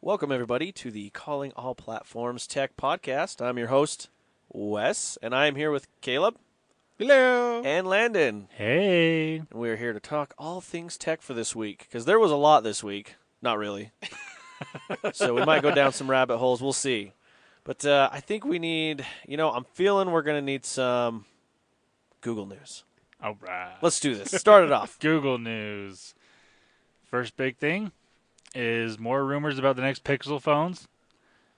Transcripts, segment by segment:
Welcome, everybody, to the Calling All Platforms Tech Podcast. I'm your host, Wes, and I am here with Caleb. Hello. And Landon. Hey. And we are here to talk all things tech for this week, because there was a lot this week. Not really. So we might go down some rabbit holes. We'll see. But I think we need, I'm feeling we're going to need some Google News. All right. Let's do this. Start it off. Google News. First big thing is more rumors about the next Pixel phones.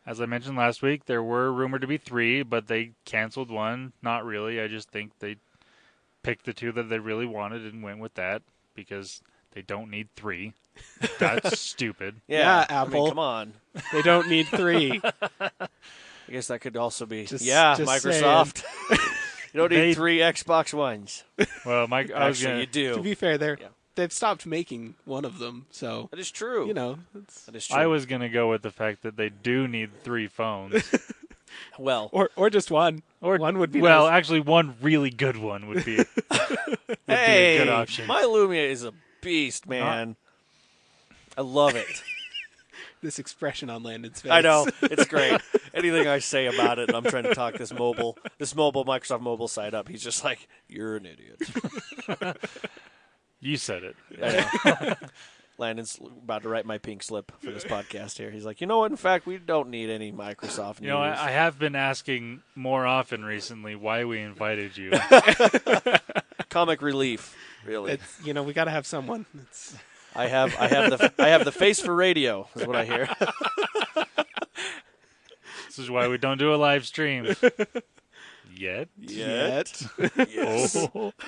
As I mentioned last week, there were rumored to be 3, but they canceled one. Not really. I just think they picked the 2 that they really wanted and went with that because they don't need 3. That's stupid. Yeah, Apple. I mean, come on. They don't need 3. I guess that could also be, Just Microsoft. You don't need 3 Xbox Ones. Well, Actually, you do. To be fair, they've stopped making one of them, so That is true. That is true. I was going to go with the fact that they do need 3 phones. Well, or just one. Or one would be well, nice. actually, one really good one would be, a good option. My Lumia is a beast, man. I love it. This expression on Landon's face. I know. It's great. Anything I say about it, I'm trying to talk this Microsoft mobile side up. He's just like, you're an idiot. You said it. I know. Landon's about to write my pink slip for this podcast here. He's like, you know what? In fact, we don't need any Microsoft news. I have been asking more often recently why we invited you. Comic relief, really. It's, we got to have someone. I have the face for radio, is what I hear. This is why we don't do a live stream. Yet. Yes.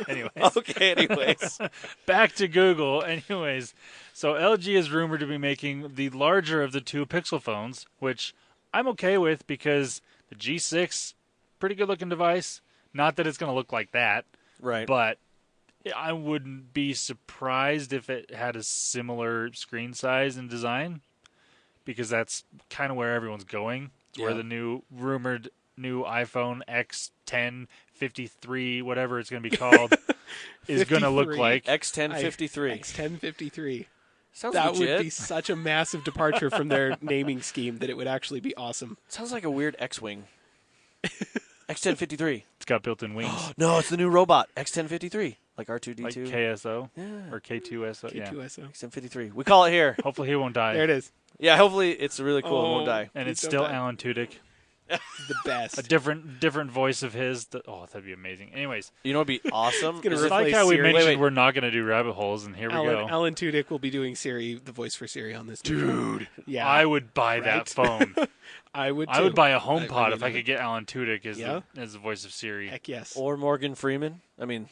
Anyways. Okay, anyways. Back to Google. Anyways. So LG is rumored to be making the larger of the 2 Pixel phones, which I'm okay with because the G6, pretty good looking device. Not that it's going to look like that. Right. But I wouldn't be surprised if it had a similar screen size and design because that's kind of where everyone's going. Yeah. Where the rumored new iPhone X10 53, whatever it's going to be called, is going to look like. X1053. X1053. Sounds that legit. would be such a massive departure from their naming scheme that it would actually be awesome. Sounds like a weird X-Wing. X1053. It's got built-in wings. No, it's the new robot. X1053. Like R2-D2. Like KSO Yeah. or K2SO. Yeah. K2SO. X1053. We call it here. Hopefully he won't die. There it is. Yeah, hopefully it's really cool and won't die. And Please it's don't still die. Alan Tudyk. The best. A different voice of his. That'd be amazing. Anyways, You know what'd be awesome? gonna Is I if- like replace how we Siri. mentioned Wait. we're not going to do rabbit holes, and here we go. Alan Tudyk will be doing Siri, the voice for Siri on this. Dude, Yeah. I would buy Right? that phone. I would I would too. buy a HomePod if I really could get Alan Tudyk as, Yeah? as the voice of Siri. Heck yes. or Morgan Freeman. I mean,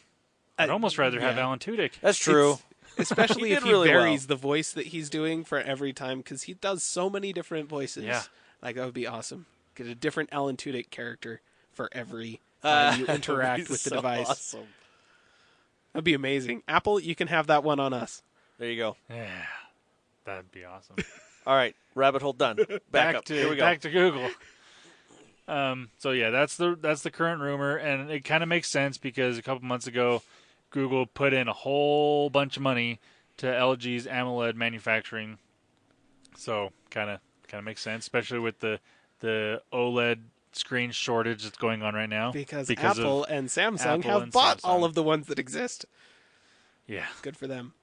I'd almost rather have yeah. Alan Tudyk. that's true. Especially He if did he really varies the voice that he's doing for every time, because he does so many different voices. Yeah. Like, that would be awesome. Get a different Alan Tudyk character for every time you interact That'd be with the so device. Awesome. That'd be amazing. Apple, you can have that one on us. There you go. Yeah, that'd be awesome. All right, rabbit hole done. Back up. Here we go. Back to Google. So yeah, that's the current rumor, and it kind of makes sense because a couple months ago, Google put in a whole bunch of money to LG's AMOLED manufacturing. So kind of makes sense, especially with the OLED screen shortage that's going on right now. Because of Apple and Samsung Apple have and bought Samsung. all of the ones that exist. Yeah, Good for them.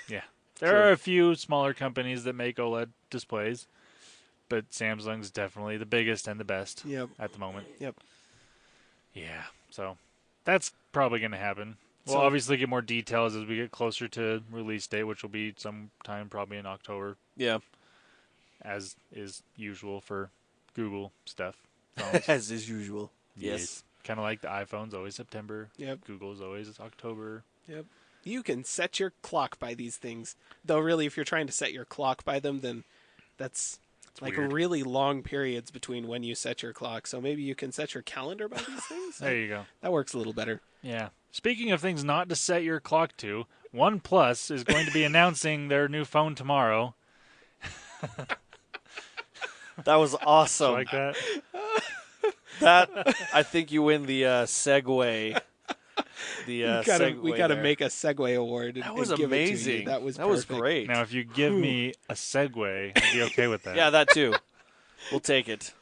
yeah. There are a few smaller companies that make OLED displays, but Samsung's definitely the biggest and the best Yep. at the moment. Yep. Yeah, so that's probably going to happen. We'll So- obviously get more details as we get closer to release date, which will be sometime probably in October, Yeah, as is usual for Google stuff. phones. as is usual. Yes. Kind of like the iPhone's always September. Yep. Google's always October. Yep. You can set your clock by these things. Though really, if you're trying to set your clock by them, then that's like weird. really long periods between when you set your clock. So maybe you can set your calendar by these things. There you go. That works a little better. Yeah. Speaking of things not to set your clock to, OnePlus is going to be announcing their new phone tomorrow. That was awesome. Like that? That I think you win the Segway the we gotta there. make a Segway award. That was and give it to you. amazing. That was great. Now, if you give me a Segway, I'd be okay with that. Yeah, that too. We'll take it.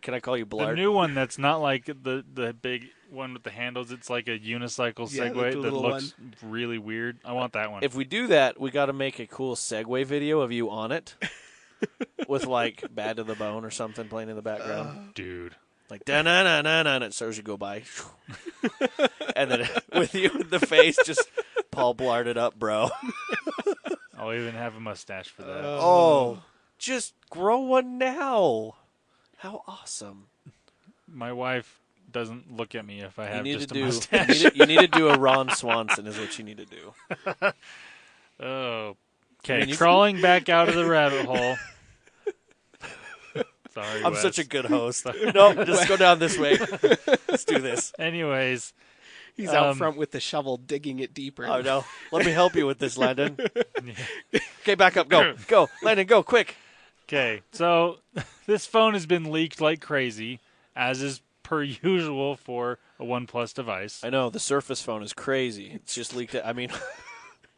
Can I call you Blart? The new one that's not like the big one with the handles. It's like a unicycle Yeah, Segway the that little looks really weird. I want that one. If we do that, we got to make a cool Segway video of you on it, with like "Bad to the Bone" or something playing in the background. Dude. Like da na na na na, and it starts to go by, and then with you in the face, just Paul Blarted up, bro. I'll even have a mustache for that. Oh, just grow one now. How awesome! My wife doesn't look at me if I have You need just to a do. mustache. You need to do a Ron Swanson, is what you need to do. Oh. Okay, mean, you crawling back out of the rabbit hole. Sorry, I'm Wes. such a good host. No, just go down this way. Let's do this. Anyways, He's out front with the shovel, digging it deeper. Oh no! Let me help you with this, Landon. Okay, back up. Go, Landon. Go quick. okay, so this phone has been leaked like crazy, as is per usual for a OnePlus device. I know the Surface phone is crazy. It's just leaked. I mean,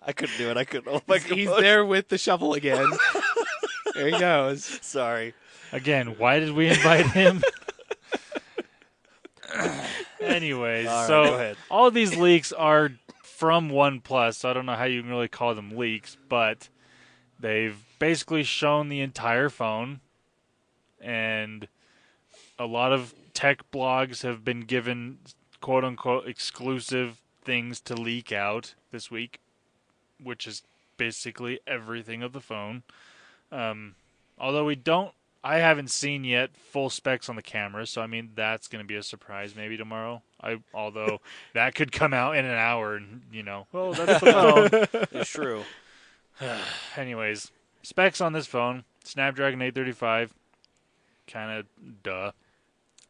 I couldn't do it. I couldn't. Oh my God. He's there with the shovel again. There he goes. Sorry. Again, why did we invite him? Anyways, All right, so go ahead. all these leaks are from OnePlus, so I don't know how you can really call them leaks, but they've basically shown the entire phone, and a lot of tech blogs have been given quote-unquote exclusive things to leak out this week, which is basically everything of the phone. Although I haven't seen yet full specs on the camera, so I mean that's going to be a surprise maybe tomorrow. Although that could come out in an hour, and well, that's the phone. It's true. Anyways, specs on this phone: Snapdragon 835, kind of duh.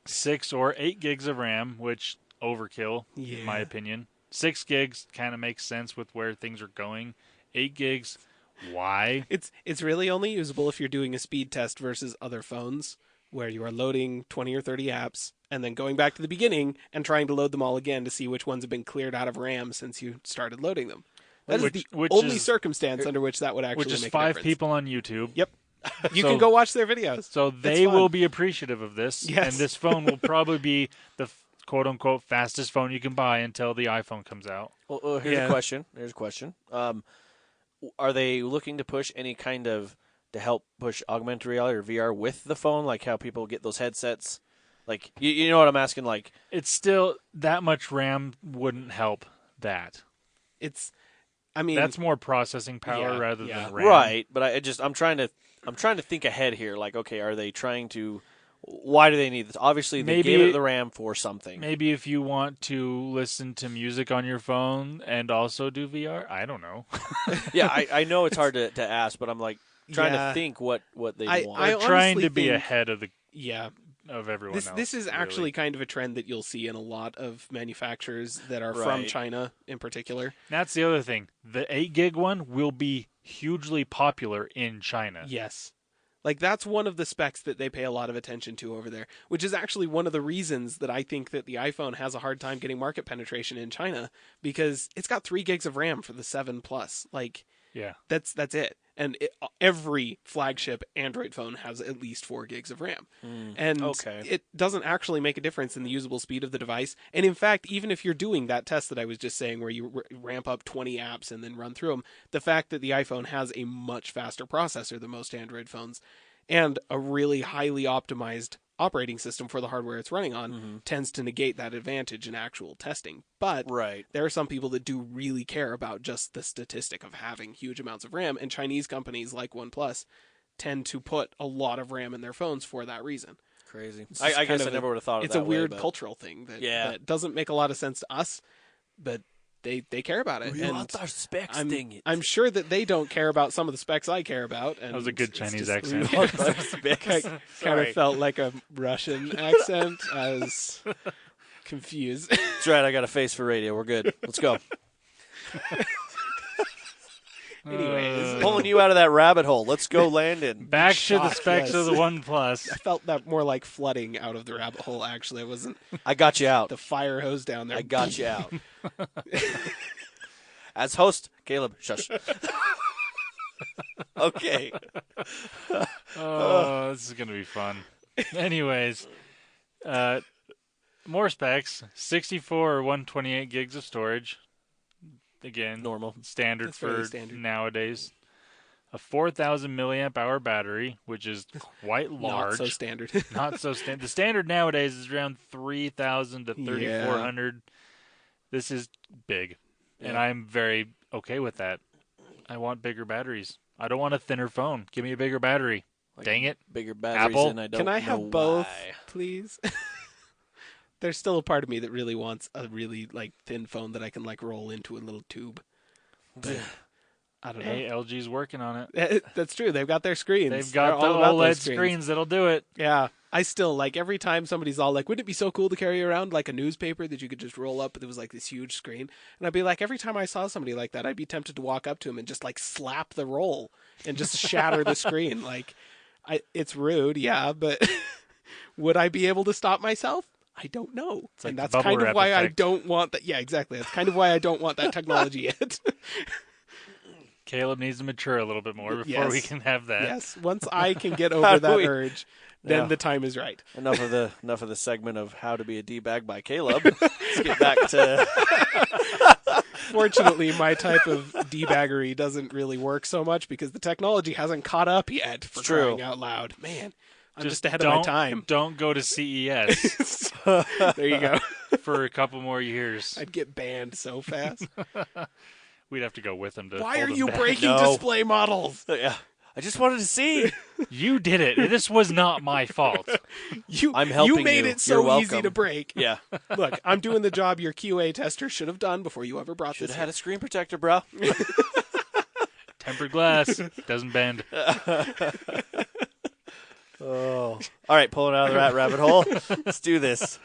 6 or 8 gigs of RAM, which overkill in my opinion. 6 gigs kind of makes sense with where things are going. 8 gigs. Why? It's really only usable if you're doing a speed test versus other phones where you are loading 20 or 30 apps and then going back to the beginning and trying to load them all again to see which ones have been cleared out of RAM since you started loading them. That is the only circumstance under which that would actually which is make 5 a difference. people on YouTube. Yep. You can go watch their videos. So they will be appreciative of this, Yes. and this phone will probably be the quote-unquote fastest phone you can buy until the iPhone comes out. Well, here's a question. Are they looking to push any kind of to help push augmented reality or VR with the phone, like how people get those headsets? Like you know what I'm asking? Like It's still that much RAM wouldn't help that. That's more processing power rather than RAM. right, but I'm trying to think ahead here. Like, okay, are they trying to? Why do they need this? Obviously, they gave it the RAM for something. Maybe if you want to listen to music on your phone and also do VR, I don't know. Yeah, I know it's hard to ask, but I'm like trying to think what they want. They're trying to be ahead of of everyone else. This is actually kind of a trend that you'll see in a lot of manufacturers that are from China in particular. That's the other thing. The 8 gig one will be hugely popular in China. Yes. Like, that's one of the specs that they pay a lot of attention to over there, which is actually one of the reasons that I think that the iPhone has a hard time getting market penetration in China, because it's got 3 gigs of RAM for the 7 Plus. Like, yeah, that's it. And every flagship Android phone has at least 4 gigs of RAM. And it doesn't actually make a difference in the usable speed of the device. And in fact, even if you're doing that test that I was just saying where you ramp up 20 apps and then run through them, the fact that the iPhone has a much faster processor than most Android phones and a really highly optimized operating system for the hardware it's running on tends to negate that advantage in actual testing. But there are some people that do really care about just the statistic of having huge amounts of RAM, and Chinese companies like OnePlus tend to put a lot of RAM in their phones for that reason. Crazy. I guess I never would have thought of it's that. It's a weird way, cultural thing that doesn't make a lot of sense to us, but they care about it. We want our specs, dang it. I'm sure that they don't care about some of the specs I care about. And that was a good Chinese accent. Kind of felt like a Russian accent. I was confused. That's right. I got a face for radio. We're good. Let's go. Anyways, Pulling you out of that rabbit hole. Let's go, Landon. Back to the specs of the OnePlus. I felt that more like flooding out of the rabbit hole. Actually, it wasn't I got you out. the fire hose down there. I got you out. As host, Caleb, shush. Okay. Oh, this is going to be fun. Anyways, more specs. 64 or 128 gigs of storage. Again, Normal. Standard That's fairly for standard. nowadays. A 4,000 milliamp hour battery, which is quite large. Not so standard. Not so standard. The standard nowadays is around 3,000 to 3,400. This is big, and I'm very okay with that. I want bigger batteries. I don't want a thinner phone. Give me a bigger battery. Dang it. Bigger batteries, Apple? and I don't Can I know have both, why. please? There's still a part of me that really wants a really thin phone that I can roll into a little tube. But I don't know. Hey, LG's working on it. That's true. They've got their screens. They've got the They're all about OLED those screens that'll do it. Yeah. I still, every time somebody's all wouldn't it be so cool to carry around a newspaper that you could just roll up, but there was this huge screen? And I'd be every time I saw somebody like that, I'd be tempted to walk up to him and just slap the roll and just shatter the screen. It's rude, yeah, but would I be able to stop myself? I don't know. It's like and that's the bubble kind of wrap why I effect. don't want that. Yeah, exactly. That's kind of why I don't want that technology yet. Caleb needs to mature a little bit more before we can have that. Yes. Once I can get over that we- urge, then Yeah. the time is right. Enough of the segment of how to be a D-bag by Caleb. Let's get back to... Fortunately, my type of debaggery doesn't really work so much because the technology hasn't caught up yet, for true. crying out loud. Man, I'm just ahead of my time. Don't go to CES There you go. for a couple more years. I'd get banned so fast. We'd have to go with him to Why hold are him you back. breaking No. display models? Yeah. I just wanted to see. You did it. This was not my fault. I'm helping You made you. it so You're easy welcome. to break. Yeah. Look, I'm doing the job your QA tester should have done before you ever brought Should this have had a screen protector, bro. Tempered glass doesn't bend. Oh. All right, pulling out of that rabbit hole. Let's do this.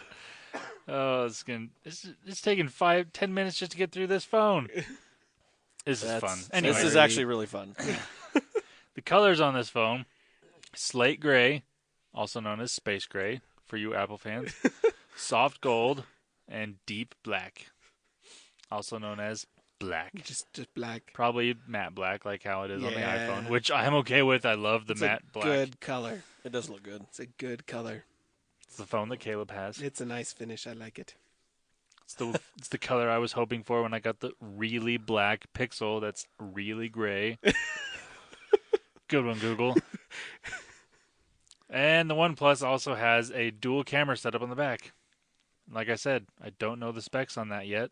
Oh, it's taking 5-10 minutes just to get through this phone. This is fun. Anyway, This is actually really fun. the colors on this phone: slate gray, also known as space gray for you Apple fans, soft gold, and deep black, also known as black. Just black. Probably matte black, like how it is on the Yeah. iPhone, which I'm okay with. I love the It's matte a black. good color. It does look good. It's a good color. It's the phone that Caleb has. It's a nice finish. I like it. It's the color I was hoping for when I got the really black Pixel that's really gray. Good one, Google. And the OnePlus also has a dual camera setup on the back. Like I said, I don't know the specs on that yet.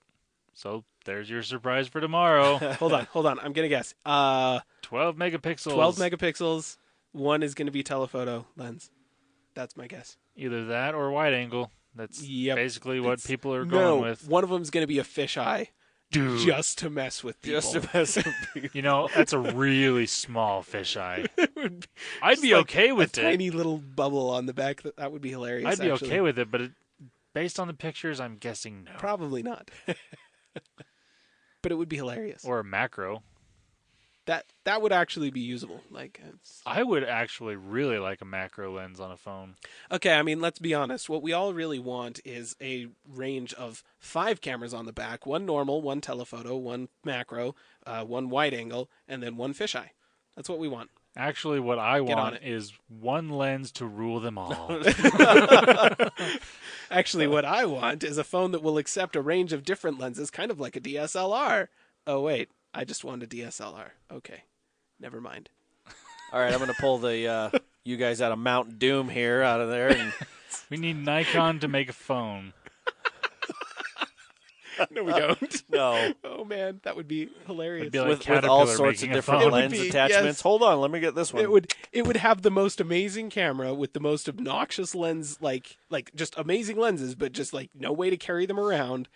So there's your surprise for tomorrow. Hold on. I'm going to guess. 12 megapixels. 12 megapixels. One is going to be telephoto lens. That's my guess. Either that or wide angle. That's basically what people are going with. One of them is going to be a fisheye. Dude. Just to mess with people. Just to mess with people. You know, that's a really small fisheye. I'd be okay with it. Tiny little bubble on the back. That would be hilarious. I'd be actually. okay with it, but based on the pictures, I'm guessing no. Probably not. But it would be hilarious. Or a macro. That would actually be usable. I would actually really like a macro lens on a phone. Okay, I mean, let's be honest. What we all really want is a range of 5 cameras on the back: one normal, one telephoto, one macro, one wide angle, and then one fisheye. That's what we want. Actually, what I Get on want it. is one lens to rule them all. Actually, what I want is a phone that will accept a range of different lenses, kind of like a DSLR. Oh, wait. I just want a DSLR. Okay. Never mind. All right, I'm going to pull the you guys out of Mount Doom here out of there. And We need Nikon to make a phone. No, we don't. no. Oh, man. That would be hilarious. It'd be like With all Caterpillar sorts of making a different phone. It would lens be- attachments. yes. Hold on, let me get this one. It would have the most amazing camera with the most obnoxious lens, like just amazing lenses, but just no way to carry them around.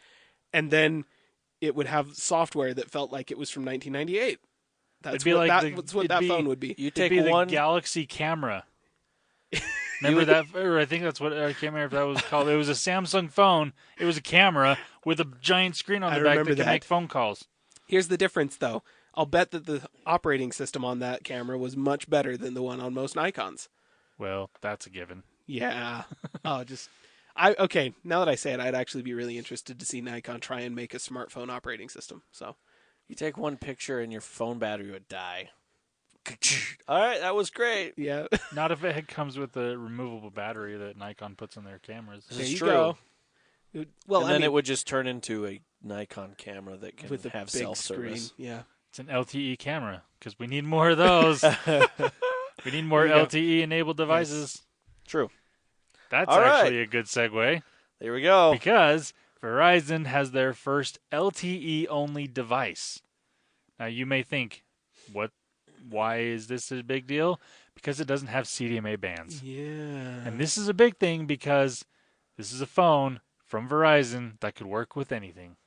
And then it would have software that felt like it was from 1998. That's It'd be what like that's what that phone would be. You It'd take be the one. Galaxy camera. Remember that? Or I think that's what, I can't remember if that was called. It was a Samsung phone. It was a camera with a giant screen on I the back that remember could that. make phone calls. Here's the difference, though. I'll bet that the operating system on that camera was much better than the one on most Nikons. Well, that's a given. Yeah. Okay, now that I say it, I'd actually be really interested to see Nikon try and make a smartphone operating system. So, you take one picture and your phone battery would die. All right, that was great. Yeah. Not if it comes with the removable battery that Nikon puts in their cameras. There you true. go. Well, and then it would just turn into a Nikon camera that can with a have big self-service. screen. Yeah. It's an LTE camera because we need more of those. We need more LTE-enabled devices. True. That's All actually right. a good segue. There we go. Because Verizon has their first LTE-only device. Now, you may think, why is this a big deal? Because it doesn't have CDMA bands. Yeah. And this is a big thing because this is a phone from Verizon that could work with anything.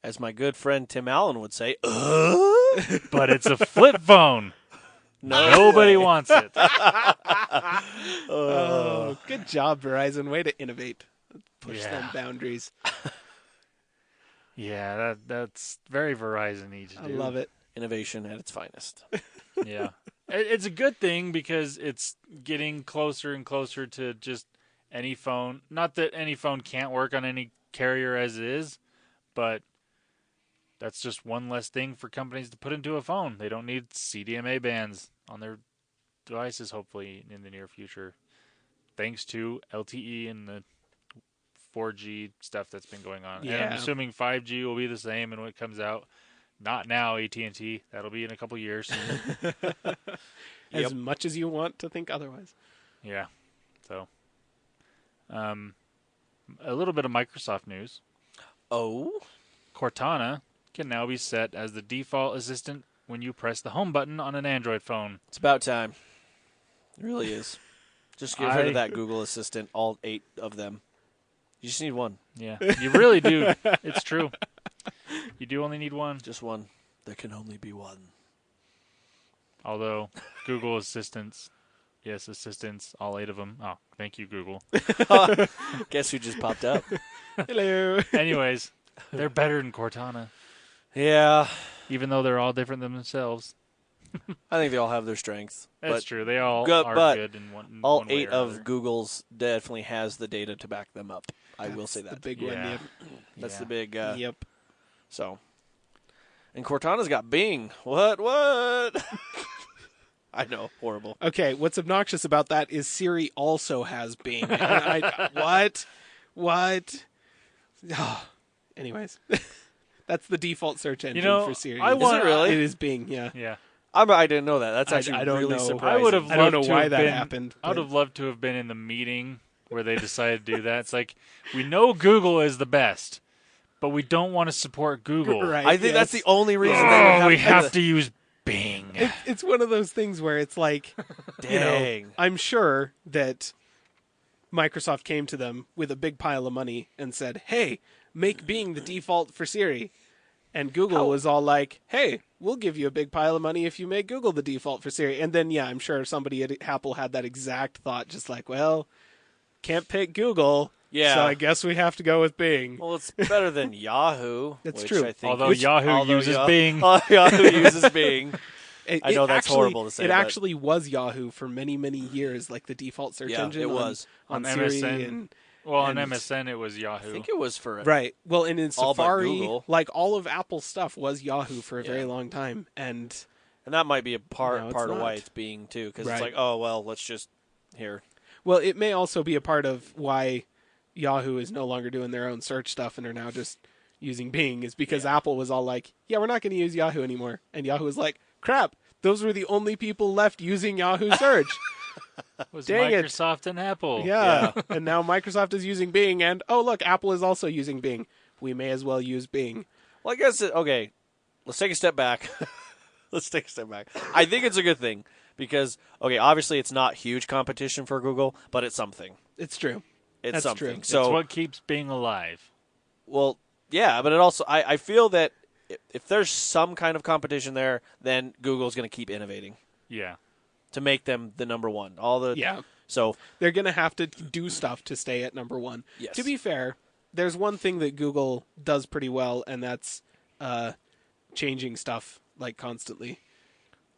As my good friend Tim Allen would say, But it's a flip phone. Nobody wants it. Oh, good job, Verizon. Way to innovate. Push them boundaries. Yeah, that's very Verizon-y to do. I love it. Innovation at its finest. Yeah. It's a good thing because it's getting closer and closer to just any phone. Not that any phone can't work on any carrier as it is, but that's just one less thing for companies to put into a phone. They don't need CDMA bands on their devices, hopefully, in the near future. Thanks to LTE and the 4G stuff that's been going on. Yeah. And I'm assuming 5G will be the same and when it comes out. Not now, AT&T. That'll be in a couple years. As much as you want to think otherwise. Yeah. So, a little bit of Microsoft news. Oh? Cortana can now be set as the default assistant when you press the home button on an Android phone. It's about time. It really is. Just get rid of that Google Assistant, all 8 of them. You just need one. Yeah, you really do. It's true. You do only need one. Just one. There can only be one. Although, Google Assistants, all 8 of them. Oh, thank you, Google. Guess who just popped up? Hello. Anyways, they're better than Cortana, Yeah. even though they're all different than themselves. I think they all have their strengths. That's true. They all Good, are but good in one all one way 8 or of another. Google's definitely has the data to back them up. I will say that. The big Yeah. one. Yep. That's Yeah. the big... Yep. So. And Cortana's got Bing. What? I know. Horrible. Okay, what's obnoxious about that is Siri also has Bing. And what? Oh. Anyways. That's the default search engine for Siri. I want it really? It is Bing, yeah. Yeah. I didn't know that. That's actually I don't really know. surprising. I would have. I don't know loved to why have that been- happened. I would but- have loved to have been in the meeting where they decided to do that. It's like we know Google is the best, but we don't want to support Google. Right, I think that's yes. the only reason they Oh, we do have that. to use Bing. It's one of those things where it's like, Dang. I'm sure that Microsoft came to them with a big pile of money and said, hey, make Bing the default for Siri. And Google was all like, hey, we'll give you a big pile of money if you make Google the default for Siri. And then, I'm sure somebody at Apple had that exact thought, just like, well, can't pick Google, Yeah. so I guess we have to go with Bing. Well, it's better than Yahoo. That's which true. I think Although Yahoo uses Bing. Yahoo uses Bing. I know that's actually, horrible to say, It but- actually was Yahoo for many, many years, like the default search Yeah, engine it was. on On Siri. MSN. And, Well, on and- MSN it was Yahoo. I think it was for right. Well, and in All but Safari, Google. like all of Apple's stuff was Yahoo for a very Yeah. long time. And and that might be a part No, it's of why not. it's Bing too, because Right. it's like, oh well, let's just here. well, it may also be a part of why Yahoo is no longer doing their own search stuff and are now just using Bing, is because Apple was all like, yeah, we're not going to use Yahoo anymore. And Yahoo was like, crap, those were the only people left using Yahoo search. It was Dang it. Microsoft and Apple. Yeah. And now Microsoft is using Bing, and oh, look, Apple is also using Bing. We may as well use Bing. Well, I guess okay. Let's take a step back. I think it's a good thing because obviously it's not huge competition for Google, but it's something. It's true. It's That's something. true. It's So what keeps Bing alive. well, yeah, but it also I feel that if there's some kind of competition there, then Google's going to keep innovating Yeah. to make them the number one. Yeah. So They're going to have to do stuff to stay at number one. Yes. To be fair, there's one thing that Google does pretty well, and that's changing stuff like constantly.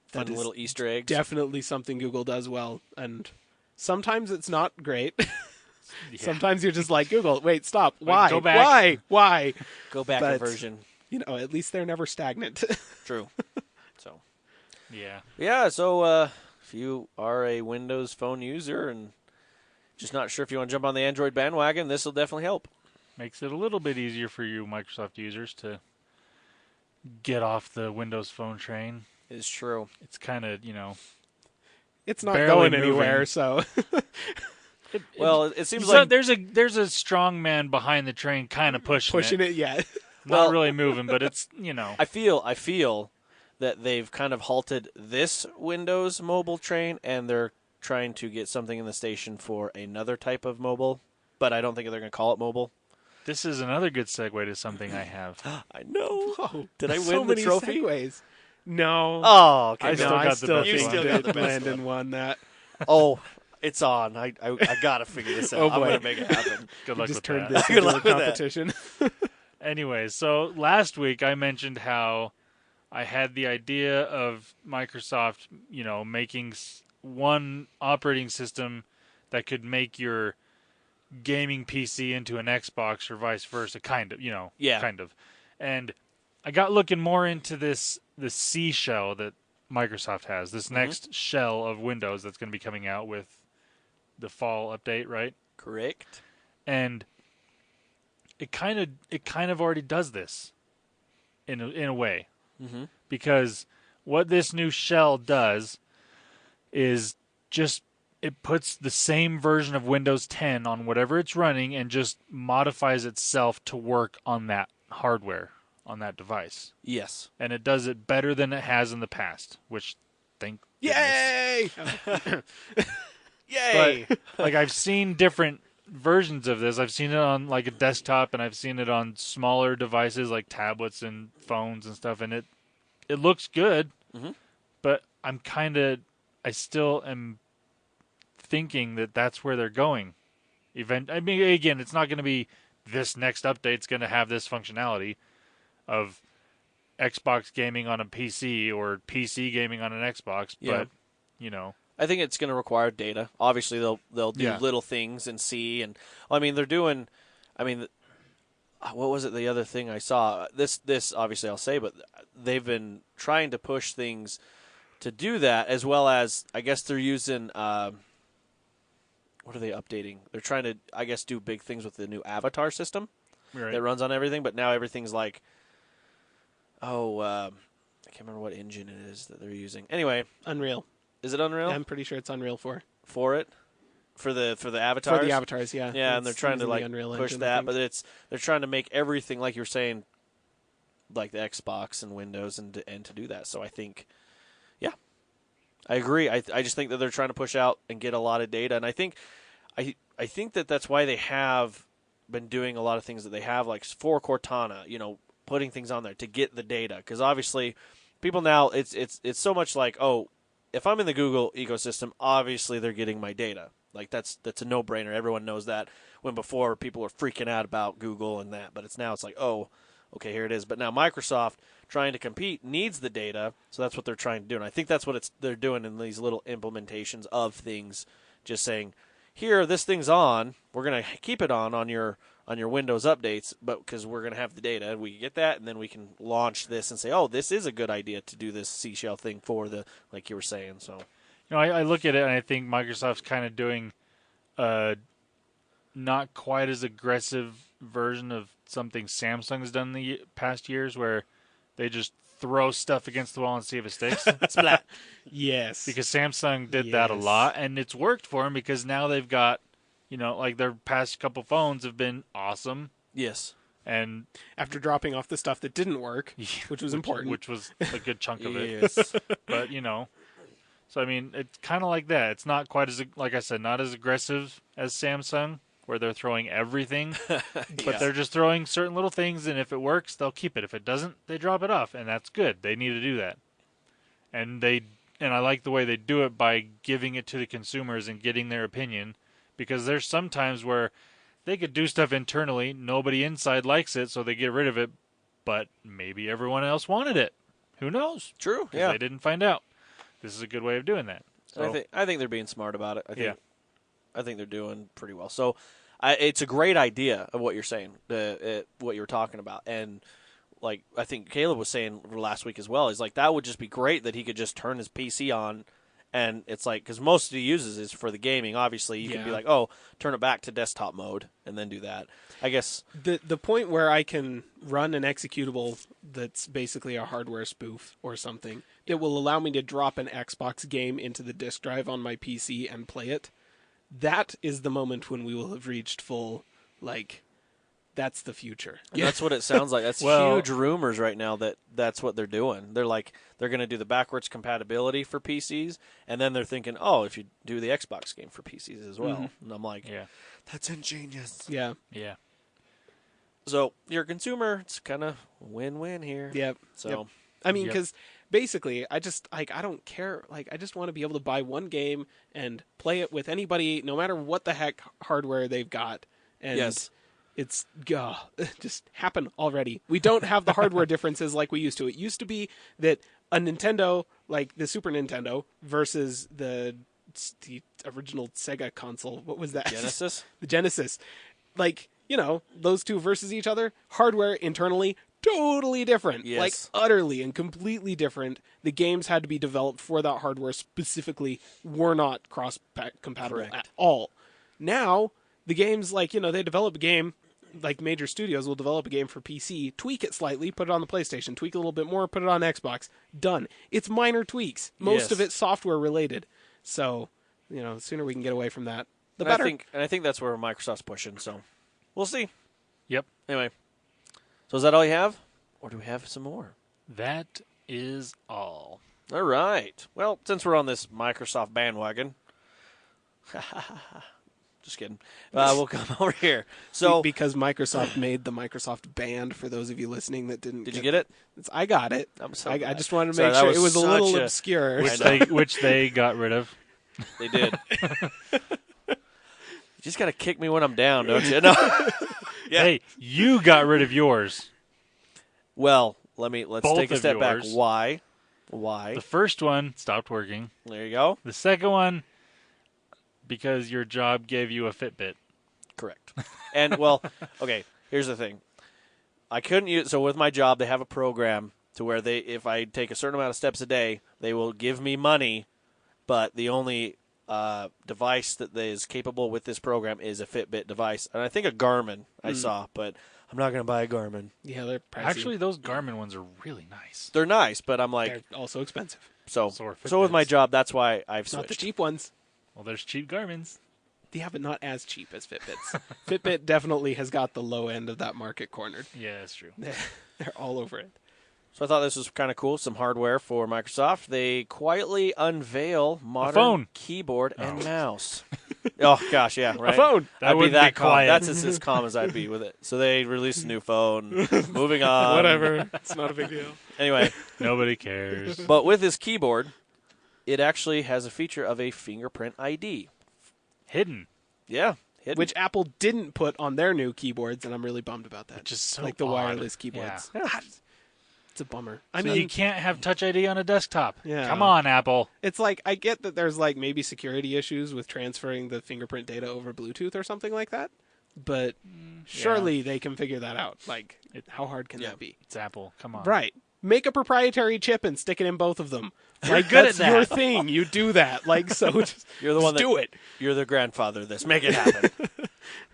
Fun little Easter eggs. Definitely something Google does well, and sometimes it's not great. Yeah. Sometimes you're just like, Google, wait, stop. Why? go back. Why? Go back a version. At least they're never stagnant. True. So. Yeah. Yeah, so if you are a Windows Phone user and just not sure if you want to jump on the Android bandwagon, this will definitely help. Makes it a little bit easier for you Microsoft users to get off the Windows Phone train. It is true. It's kind of, It's not barely going anywhere, moving. so... It seems like there's a strong man behind the train kind of pushing it. Yeah. Not really moving, but it's, I feel that they've kind of halted this Windows mobile train, and they're trying to get something in the station for another type of mobile, but I don't think they're going to call it mobile. This is another good segue to something I have. I know. Whoa, Did I win so the many trophy? Segues. No. Oh, okay. I no. still got the best one. You still got the best Landon one. won that. Oh, it's on. I got to figure this out. Oh, I'm boy. going to make it happen. Good luck Just with turned that. this Good into a luck with that. competition. Anyway, so last week I mentioned how I had the idea of Microsoft, making one operating system that could make your gaming PC into an Xbox or vice versa, kind of. And I got looking more into the C shell that Microsoft has, this next shell of Windows that's going to be coming out with the fall update, right? Correct. And it kind of already does this in a way, because what this new shell does is just it puts the same version of Windows 10 on whatever it's running and just modifies itself to work on that hardware, on that device. Yes. And it does it better than it has in the past, which thank goodness. Yay! Yay! But I've seen different versions of this. I've seen it on like a desktop, and I've seen it on smaller devices like tablets and phones and stuff, and it looks good. But I still am thinking that that's where they're going. Again, it's not going to be this next update's going to have this functionality of Xbox gaming on a PC or PC gaming on an Xbox, but I think it's going to require data. Obviously, they'll do Yeah. little things and see, and they're doing. What was it? The other thing I saw. This obviously I'll say, but they've been trying to push things to do that, as well as I guess they're using. What are they updating? They're trying to, I guess, do big things with the new avatar system that runs on everything. But now everything's like, I can't remember what engine it is that they're using. Anyway, Unreal. is it Unreal? I'm pretty sure it's Unreal 4. For it, for the avatars. For the avatars, yeah. Yeah, and they're It's trying to using like the Unreal push engine, I that, think. but they're trying to make everything like you were saying, like the Xbox and Windows, and to do that. So I think, yeah, I agree. I just think that they're trying to push out and get a lot of data, and I think that's why they have been doing a lot of things that they have, like for Cortana, putting things on there to get the data, because obviously people now it's so much like, oh, if I'm in the Google ecosystem, obviously they're getting my data. Like that's a no-brainer. Everyone knows that. When before people were freaking out about Google and that, but now it's like, oh, okay, here it is. But now Microsoft trying to compete needs the data, so that's what they're trying to do. And I think that's what they're doing in these little implementations of things, just saying, here, this thing's on. We're gonna keep it on your Windows updates, but because we're gonna have the data, we get that, and then we can launch this and say, oh, this is a good idea to do this seashell thing for the, like you were saying. So, I look at it and I think Microsoft's kind of doing not quite as aggressive version of something Samsung has done in the past years, where they just throw stuff against the wall and see if it sticks. splat. Yes. Because Samsung did that a lot, and it's worked for them because now they've got, like their past couple phones have been awesome. Yes. And after dropping off the stuff that didn't work, which was important. Which was a good chunk of it. Yes. But, so it's kind of like that. It's not quite as, like I said, not as aggressive as Samsung, where they're throwing everything, but they're just throwing certain little things, and if it works, they'll keep it. If it doesn't, they drop it off, and that's good. They need to do that. And I like the way they do it by giving it to the consumers and getting their opinion, because there's some times where they could do stuff internally, nobody inside likes it, so they get rid of it, but maybe everyone else wanted it. Who knows? True. Because Yeah. they didn't find out. This is a good way of doing that. So, I think they're being smart about it. I think they're doing pretty well. So it's a great idea of what you're saying, what you were talking about. And like I think Caleb was saying last week as well, is like that would just be great that he could just turn his PC on. And it's like, because most he uses is for the gaming. Obviously, you can be like, oh, turn it back to desktop mode and then do that. I guess the point where I can run an executable that's basically a hardware spoof or something that will allow me to drop an Xbox game into the disk drive on my PC and play it, that is the moment when we will have reached full, like, that's the future. And that's what it sounds like. That's huge rumors right now that's what they're doing. They're like, they're going to do the backwards compatibility for PCs, and then they're thinking, oh, if you do the Xbox game for PCs as well. Mm-hmm. And I'm like, that's ingenious. Yeah. Yeah. So you're a consumer. It's kind of win-win here. Yep. So, yep. I mean, because basically, I just, like, I don't care. Like, I just want to be able to buy one game and play it with anybody, no matter what the heck hardware they've got. And it's just happened already. We don't have the hardware differences like we used to. It used to be that a Nintendo, like the Super Nintendo, versus the original Sega console. What was that? Genesis? The Genesis. Like, you know, those two versus each other. Hardware internally, totally different. Yes. Like, utterly and completely different. The games had to be developed for that hardware specifically, were not cross-compatible at all. Now, the games, like, you know, they develop a game, like major studios will develop a game for PC, tweak it slightly, put it on the PlayStation, tweak a little bit more, put it on Xbox. Done. It's minor tweaks. Most of it software related. So, you know, the sooner we can get away from that, the better. I think that's where Microsoft's pushing, so we'll see. Yep. Anyway, so is that all you have? Or do we have some more? That is all. All right. Well, since we're on this Microsoft bandwagon, just kidding. We'll come over here. So because Microsoft made the Microsoft band, for those of you listening that didn't. Did you get it? I got it. I'm so I just wanted to make sure it was a little obscure. Which they got rid of. They did. You just got to kick me when I'm down, don't you? No. Hey, you got rid of yours. Well, let's Both take a step back. yours. Why? Why? The first one stopped working. There you go. The second one, because your job gave you a Fitbit. Correct. And, well, okay, here's the thing. I couldn't use, so with my job, they have a program to where if I take a certain amount of steps a day, they will give me money, but the only device that is capable with this program is a Fitbit device. And I think a Garmin I saw, but I'm not going to buy a Garmin. Yeah, they're pricey. Actually, those Garmin ones are really nice. They're nice, but I'm like... They're also expensive. So with my job, that's why I've switched. Not the cheap ones. Well, there's cheap Garmins. Yeah, but not as cheap as Fitbits. Fitbit definitely has got the low end of that market cornered. Yeah, that's true. They're all over it. So I thought this was kind of cool, some hardware for Microsoft. They quietly unveil modern phone. keyboard and mouse. Oh, gosh, yeah, right? A phone. That would be quiet. That's as calm as I'd be with it. So they released a new phone. Moving on. Whatever. It's not a big deal. Anyway. Nobody cares. But with this keyboard, it actually has a feature of a fingerprint ID. Hidden. Yeah. Hidden. Which Apple didn't put on their new keyboards, and I'm really bummed about that. Which is so like the odd. wireless keyboards. Yeah. It's a bummer. I mean, you can't have Touch ID on a desktop. Yeah. Come on, Apple. It's like, I get that there's like maybe security issues with transferring the fingerprint data over Bluetooth or something like that, but surely they can figure that out. Like, how hard can that be? It's Apple. Come on. Right. Make a proprietary chip and stick it in both of them. Like, good that's at that. your thing. You do that. Like, so just, you're the one do it. You're the grandfather of this. Make it happen.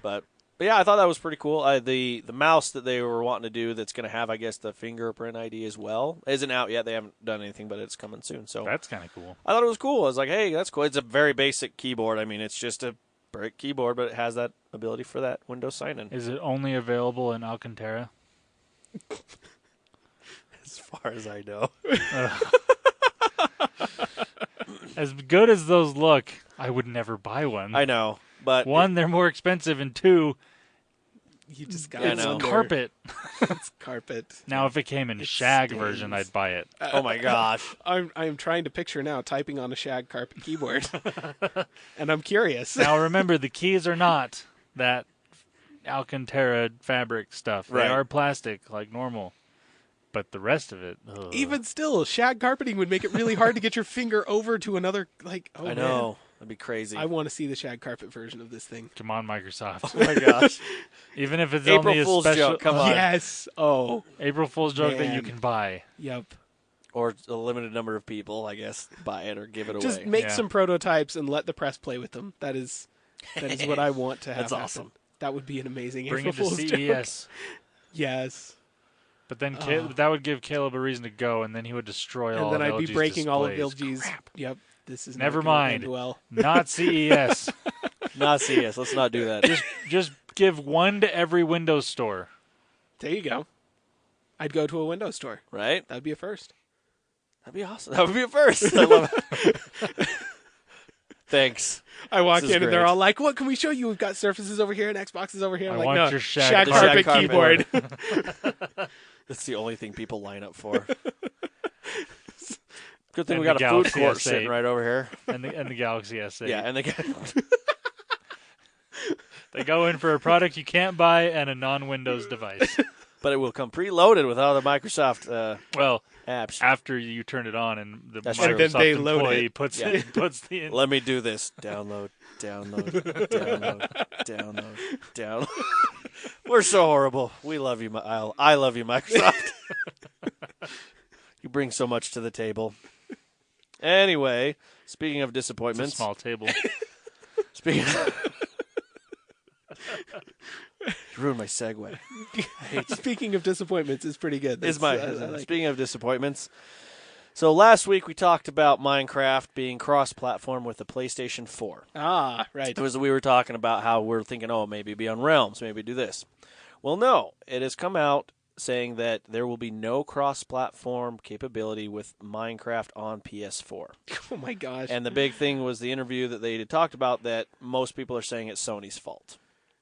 But yeah, I thought that was pretty cool. The mouse that they were wanting to do that's going to have, I guess, the fingerprint ID as well isn't out yet. They haven't done anything, but it's coming soon. So that's kind of cool. I thought it was cool. I was like, hey, that's cool. It's a very basic keyboard. I mean, it's just a brick keyboard, but it has that ability for that Windows sign-in. Is it only available in Alcantara? As far as I know. As good as those look, I would never buy one. I know, but one, they're more expensive, and two, you just got it's carpet. It's carpet. Now, if it came in shag version, I'd buy it. Oh my gosh! I'm trying to picture now typing on a shag carpet keyboard, and I'm curious. Now, remember, the keys are not that Alcantara fabric stuff. They are plastic, like normal. But the rest of it, even still, shag carpeting would make it really hard to get your finger over to another. I know. Man. That'd be crazy. I want to see the shag carpet version of this thing. Come on, Microsoft. Oh my gosh. Even if it's April only a Fool's special joke, come on. Yes. Oh. April Fool's joke that you Man. can buy. Yep. Or a limited number of people, I guess, buy it or give it away. Just make some prototypes and let the press play with them. That is what I want to have. That's awesome. Happen. That would be an amazing Bring April it to Fool's CES. joke. Yes. But then that would give Caleb a reason to go, and then he would destroy all of LG's And then I'd be breaking displays. all of LG's. Crap. Yep. This is Never not gonna mind. end well. Not CES. Not CES. Let's not do that. Just give one to every Windows store. There you go. I'd go to a Windows store. Right? That'd be a first. That'd be awesome. That would be a first. I love it. Thanks. I walk This is in and they're great. all like, "What can we show you? We've got Surfaces over here and Xboxes over here." I'm I like, want "No, your shag shag carpet carpet keyboard." That's the only thing people line up for. Good thing And we got the a food Galaxy court S8. sitting right over here. And the Galaxy S8. Yeah, and They go in for a product you can't buy and a non-Windows device. but it will come preloaded with all the Microsoft Well, apps. after you turn it on and the That's true. Microsoft And then they load employee it. puts Yeah. it, puts the Let me do this. Download, download. We're so horrible. We love you. I love you, Microsoft. You bring so much to the table. Anyway, speaking of It's a disappointments, small table. speaking you ruined my segue. Speaking of disappointments, it's pretty good. Is That's- I like speaking of disappointments. So last week we talked about Minecraft being cross-platform with the PlayStation 4. right. It was we were talking about how we're thinking, oh, maybe be on Realms, maybe do this. Well, no, it has come out saying that there will be no cross-platform capability with Minecraft on PS4. Oh my gosh. And the big thing was the interview that they had talked about that most people are saying it's Sony's fault.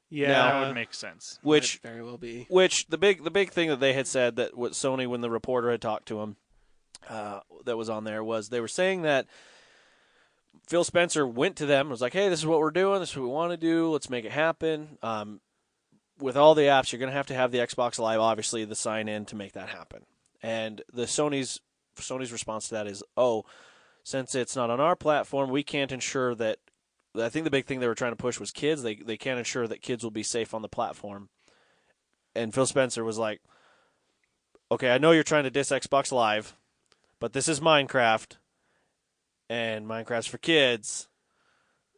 yeah, That would make sense. Which might very well be. the big thing that they had said that what Sony, when the reporter had talked to him, that was on there, was they were saying that Phil Spencer went to them and was like, hey, this is what we're doing, this is what we want to do, let's make it happen. With all the apps, you're going to have the Xbox Live, obviously, the sign-in to make that happen. And the Sony's response to that is, oh, since it's not on our platform, we can't ensure that. I think the big thing they were trying to push was kids. They can't ensure that kids will be safe on the platform. And Phil Spencer was like, okay, I know you're trying to diss Xbox Live, but this is Minecraft, and Minecraft's for kids.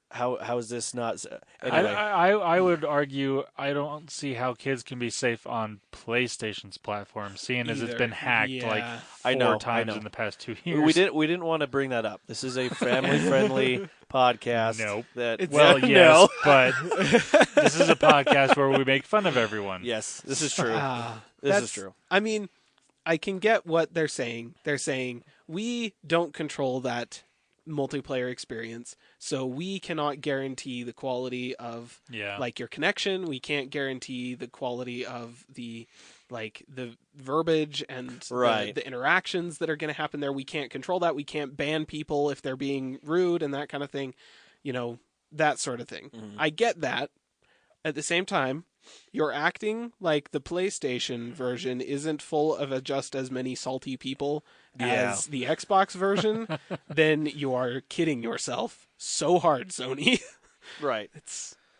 How is this not? Anyway. I would argue I don't see how kids can be safe on PlayStation's platform, seeing as it's Either. been hacked Yeah. like I four know, times I know. in the past 2 years. We didn't want to bring that up. This is a family-friendly podcast. Nope. That Well, no. yes, but this is a podcast where we make fun of everyone. Yes, this is true. This That's is true. I mean, I can get what they're saying. They're saying we don't control that multiplayer experience, so we cannot guarantee the quality of like your connection. We can't guarantee the quality of the verbiage and the interactions that are going to happen there. We can't control that. We can't ban people if they're being rude and that kind of thing. You know, that sort of thing. Mm-hmm. I get that. At the same time, you're acting like the PlayStation version isn't full of just as many salty people as the Xbox version, then you are kidding yourself so hard, Sony. Right.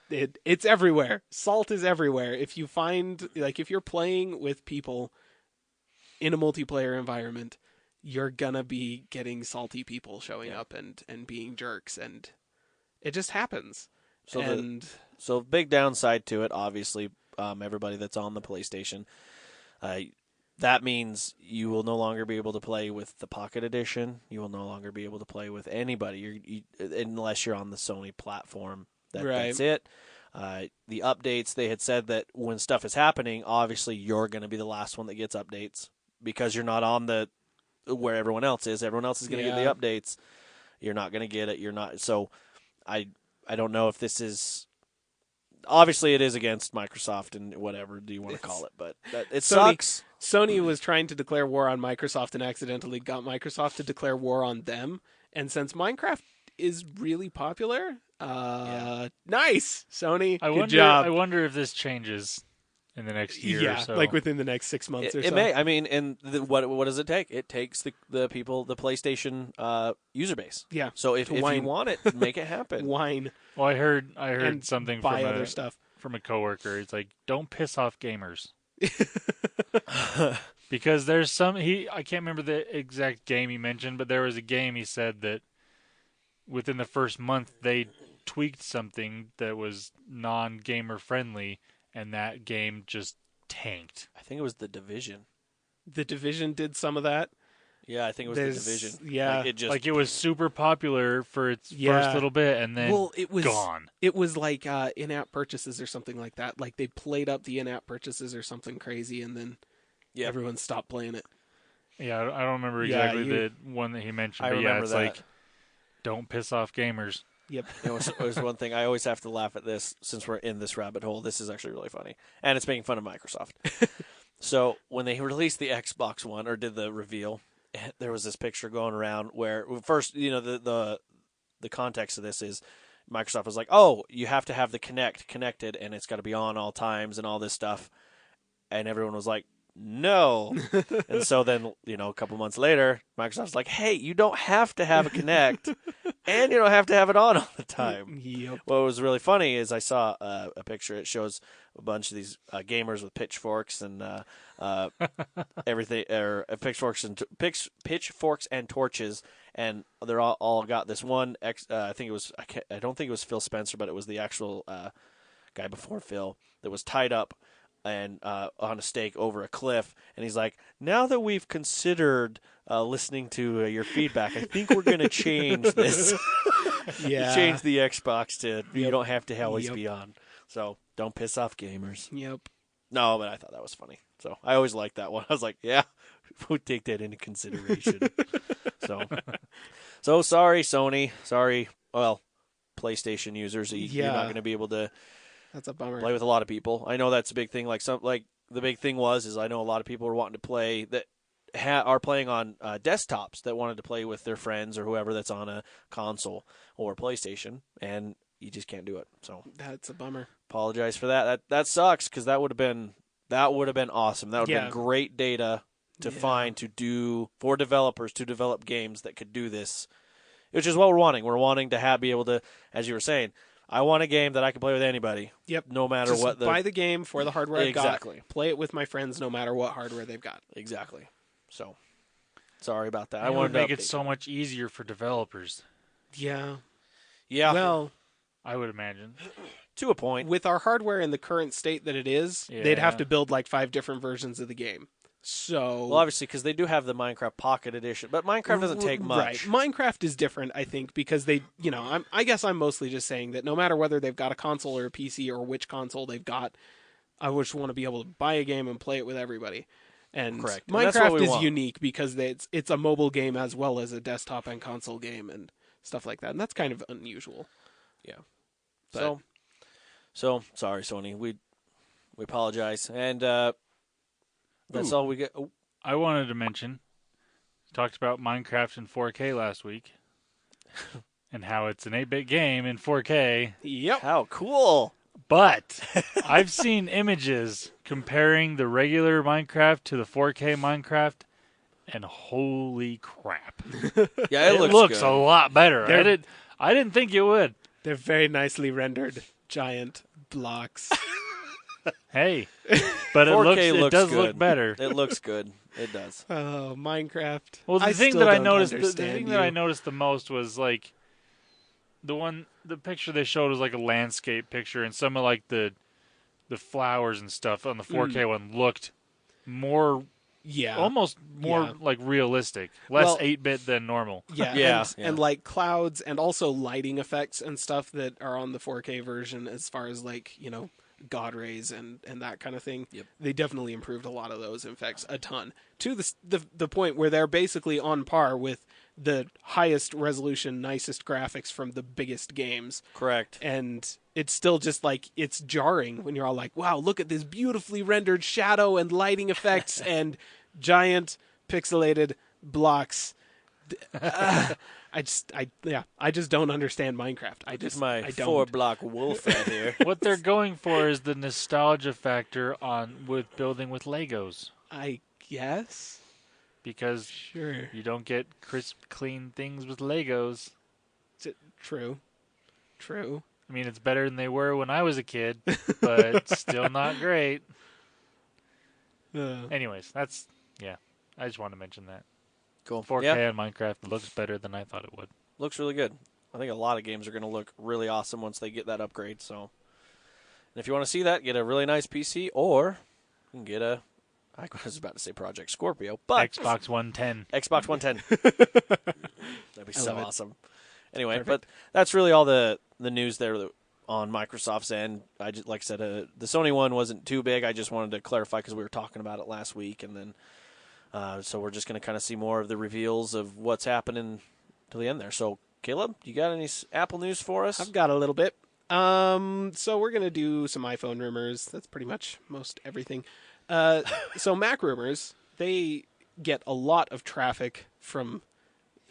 It's everywhere. Salt is everywhere. If you find, if you're playing with people in a multiplayer environment, you're gonna be getting salty people showing up and being jerks, and it just happens. So big downside to it, obviously, everybody that's on the PlayStation, that means you will no longer be able to play with the Pocket Edition. You will no longer be able to play with anybody unless you're on the Sony platform. That's it. The updates, they had said that when stuff is happening, obviously you're going to be the last one that gets updates because you're not on where everyone else is. Everyone else is going to get the updates. You're not going to get it. You're not. So I don't know if this is. Obviously, it is against Microsoft and whatever do you want to call it, but it sucks. Sony was trying to declare war on Microsoft and accidentally got Microsoft to declare war on them. And since Minecraft is really popular, nice, Sony. Good job. I wonder if this changes in the next year or so. like within the next 6 months or so. It may. I mean, and what does it take? It takes the people, the PlayStation user base. Yeah. So if you want it, make it happen. Whine. Well, I heard and something buy other stuff from a coworker. It's like, don't piss off gamers. Because there's I can't remember the exact game he mentioned, but there was a game he said that within the first month they tweaked something that was non-gamer friendly, and that game just tanked. I think it was The Division. The Division did some of that. Yeah, I think it was The Division. Yeah. It was super popular for its first little bit, and then it was gone. It was like in-app purchases or something like that. Like they played up the in-app purchases or something crazy, and then everyone stopped playing it. Yeah, I don't remember exactly the one that he mentioned, but it's like, don't piss off gamers. Yep. It was one thing. I always have to laugh at this since we're in this rabbit hole. This is actually really funny. And it's making fun of Microsoft. So when they released the Xbox One, or did the reveal, there was this picture going around where, first, the context of this is Microsoft was like, oh, you have to have the Kinect connected, and it's got to be on all times and all this stuff. And everyone was like, no. And so then, a couple months later, Microsoft's like, hey, you don't have to have a Kinect, and you don't have to have it on all the time. Yep. What was really funny is I saw a picture. It shows a bunch of these gamers with pitchforks and everything, or pitchforks and torches, and they're all got this one. I don't think it was Phil Spencer, but it was the actual guy before Phil that was tied up and on a stake over a cliff, and he's like, now that we've considered listening to your feedback, I think we're going to change this. Change the Xbox to you don't have to always be on. So don't piss off gamers. Yep. No, but I thought that was funny. So I always liked that one. I was like, yeah, we'll take that into consideration. So sorry, Sony. Sorry, well, PlayStation users. You're not going to be able to. That's a bummer. Play with a lot of people. I know that's a big thing. The big thing is I know a lot of people are wanting to play that are playing on desktops that wanted to play with their friends or whoever that's on a console or PlayStation, and you just can't do it. So that's a bummer. Apologize for that. That sucks because that would have been awesome. That would have been great data to find for developers to develop games that could do this, which is what we're wanting. We're wanting to be able to, as you were saying. I want a game that I can play with anybody. Yep. No matter what. Buy the game for the hardware I've exactly. got. Play it with my friends no matter what hardware they've got. Exactly. So, sorry about that. I wanted to make it so much easier for developers. Yeah. Yeah. Well, I would imagine. To a point. With our hardware in the current state that it is, they'd have to build like 5 different versions of the game. So, well, obviously, because they do have the Minecraft Pocket Edition, but Minecraft doesn't take much. Right. Minecraft is different, I think, because they, I guess I'm mostly just saying that no matter whether they've got a console or a PC or which console they've got, I just want to be able to buy a game and play it with everybody. And correct. Minecraft is unique because it's a mobile game as well as a desktop and console game and stuff like that, and that's kind of unusual. Yeah. But, so sorry, Sony. We apologize, and. That's all we get. Oh. I wanted to mention, talked about Minecraft in 4K last week, and how it's an 8-bit game in 4K. Yep. How cool. But I've seen images comparing the regular Minecraft to the 4K Minecraft, and holy crap. Yeah, it looks a lot better. I didn't think it would. They're very nicely rendered giant blocks. Hey, but it does good. Look better. It looks good. It does. Oh, Minecraft. Well, the thing that I noticed the most was like the picture they showed was like a landscape picture, and some of like the flowers and stuff on the 4K one looked more almost more like realistic, less 8-bit than normal. And like clouds and also lighting effects and stuff that are on the 4K version as far as like, God rays and that kind of thing. Yep. They definitely improved a lot of those effects a ton to the point where they're basically on par with the highest resolution, nicest graphics from the biggest games. Correct. And it's still just like, it's jarring when you're all like, wow, look at this beautifully rendered shadow and lighting effects and giant pixelated blocks. I I just don't understand Minecraft. I don't. 4-block wolf out here. What they're going for is the nostalgia factor with building with Legos. I guess. Because you don't get crisp, clean things with Legos. True. I mean, it's better than they were when I was a kid, but still not great. Anyways, I just wanted to mention that. Cool. 4K on Minecraft looks better than I thought it would. Looks really good. I think a lot of games are going to look really awesome once they get that upgrade. So, and if you want to see that, get a really nice PC, or you can get I was about to say Project Scorpio, but Xbox 110. Xbox 110. That'd be so awesome. Anyway, Perfect. But that's really all the news there on Microsoft's end. Like I said, the Sony one wasn't too big. I just wanted to clarify because we were talking about it last week, and then so we're just going to kind of see more of the reveals of what's happening to the end there. So, Caleb, you got any Apple news for us? I've got a little bit. So we're going to do some iPhone rumors. That's pretty much most everything. So Mac rumors, they get a lot of traffic from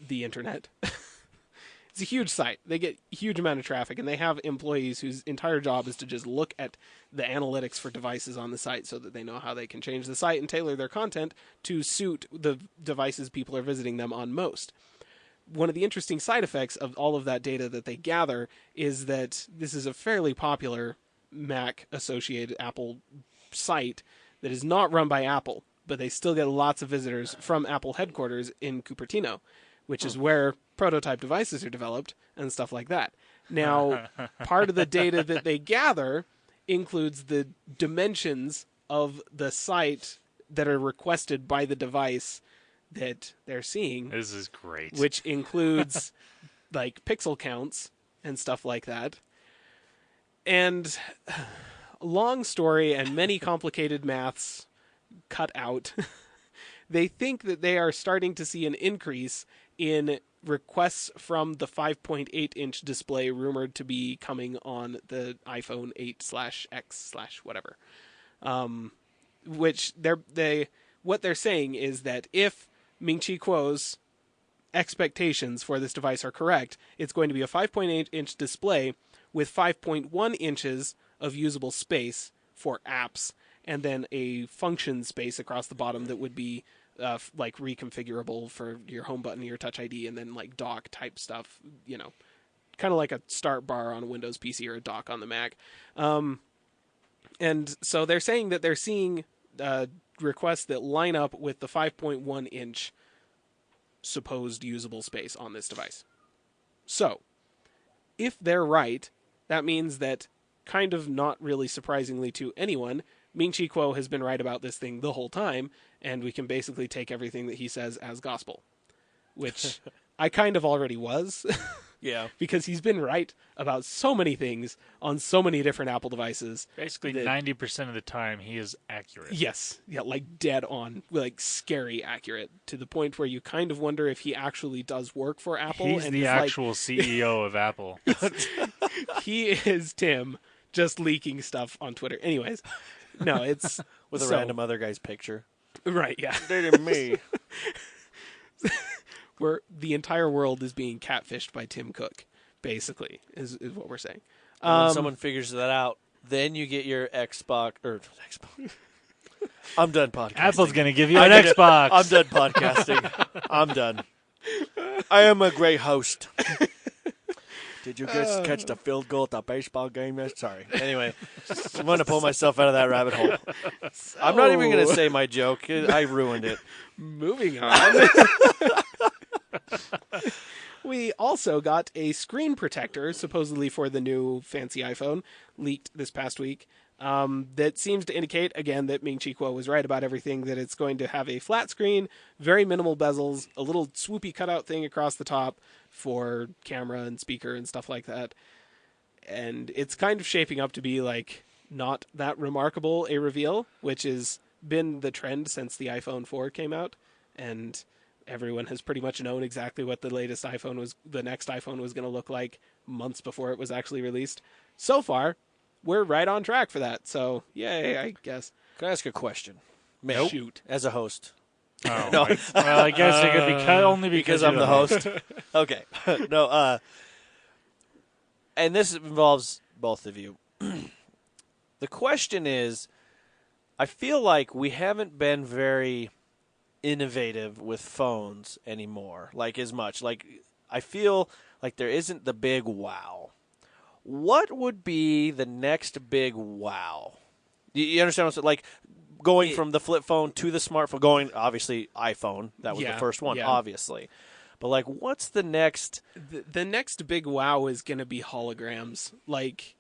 the internet. It's a huge site. They get a huge amount of traffic, and they have employees whose entire job is to just look at the analytics for devices on the site so that they know how they can change the site and tailor their content to suit the devices people are visiting them on most. One of the interesting side effects of all of that data that they gather is that this is a fairly popular Mac-associated Apple site that is not run by Apple, but they still get lots of visitors from Apple headquarters in Cupertino, which is where prototype devices are developed and stuff like that. Now, part of the data that they gather includes the dimensions of the site that are requested by the device that they're seeing. This is great. Which includes like pixel counts and stuff like that. And long story and many complicated maths cut out. They think that they are starting to see an increase in requests from the 5.8-inch display rumored to be coming on the iPhone 8/X/whatever. Which what they're saying is that if Ming-Chi Kuo's expectations for this device are correct, it's going to be a 5.8-inch display with 5.1 inches of usable space for apps, and then a function space across the bottom that would be like reconfigurable for your home button, your Touch ID, and then like dock type stuff, kind of like a start bar on a Windows PC or a dock on the Mac. And so they're saying that they're seeing requests that line up with the 5.1 inch supposed usable space on this device. So, if they're right, that means that, kind of not really surprisingly to anyone, Ming-Chi Kuo has been right about this thing the whole time, and we can basically take everything that he says as gospel. Which I kind of already was. Yeah. Because he's been right about so many things on so many different Apple devices. Basically, 90% of the time, he is accurate. Yes. Yeah, like dead on. Like scary accurate. To the point where you kind of wonder if he actually does work for Apple. He's the actual CEO of Apple. He is Tim, just leaking stuff on Twitter. Anyways, no, it's... With a random other guy's picture. Right, yeah. Dated me. Where the entire world is being catfished by Tim Cook, basically, is what we're saying. When someone figures that out, then you get your Xbox. I'm done podcasting. Apple's going to give you an Xbox. I'm done podcasting. I'm done. I am a great host. Did you guys catch the field goal at the baseball game? Sorry. Anyway, I'm going to pull myself out of that rabbit hole. So, I'm not even going to say my joke. I ruined it. Moving on. We also got a screen protector, supposedly for the new fancy iPhone, leaked this past week. That seems to indicate, again, that Ming-Chi Kuo was right about everything, that it's going to have a flat screen, very minimal bezels, a little swoopy cutout thing across the top for camera and speaker and stuff like that. And it's kind of shaping up to be like not that remarkable a reveal, which has been the trend since the iPhone 4 came out. And everyone has pretty much known exactly what the next iPhone was going to look like months before it was actually released. So far, we're right on track for that. So, yay, I guess. Can I ask a question? Nope. Shoot. As a host. Oh, No. well, I guess it could be cut only because because I'm you're the host. Okay. No, and this involves both of you. The question is, I feel like we haven't been very innovative with phones anymore, like as much. Like I feel like there isn't the big wow. What would be the next big wow? You understand what I'm saying? Like going from the flip phone to the smartphone, going obviously iPhone. That was the first one, obviously. But like, what's the next? The next big wow is going to be holograms. Like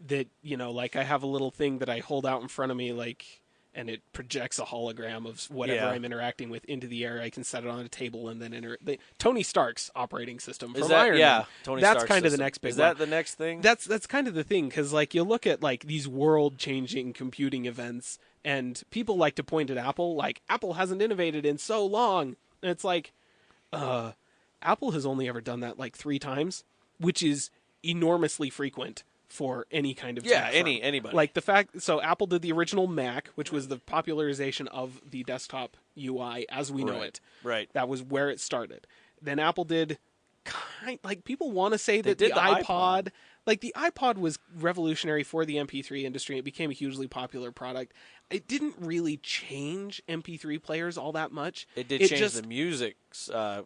that, like I have a little thing that I hold out in front of me, like, and it projects a hologram of whatever I'm interacting with into the air. I can set it on a table and then Tony Stark's operating system from Iron Man. Tony That's Stark's kind of system. the next big. Is that the next thing? That's kind of the thing, because like you look at like these world-changing computing events, and people like to point at Apple, like Apple hasn't innovated in so long, and it's like, Apple has only ever done that like 3 times, which is enormously frequent for any kind of tech firm. Anybody. Like the fact, so Apple did the original Mac, which was the popularization of the desktop UI as we know it. Right. That was where it started. Then Apple did like people want to say that did the the iPod, like the iPod was revolutionary for the MP3 industry. It became a hugely popular product. It didn't really change MP3 players all that much. It did change the music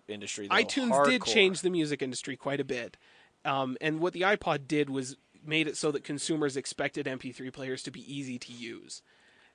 industry, though. iTunes hardcore. did change the music industry quite a bit. And what the iPod did was made it so that consumers expected MP3 players to be easy to use.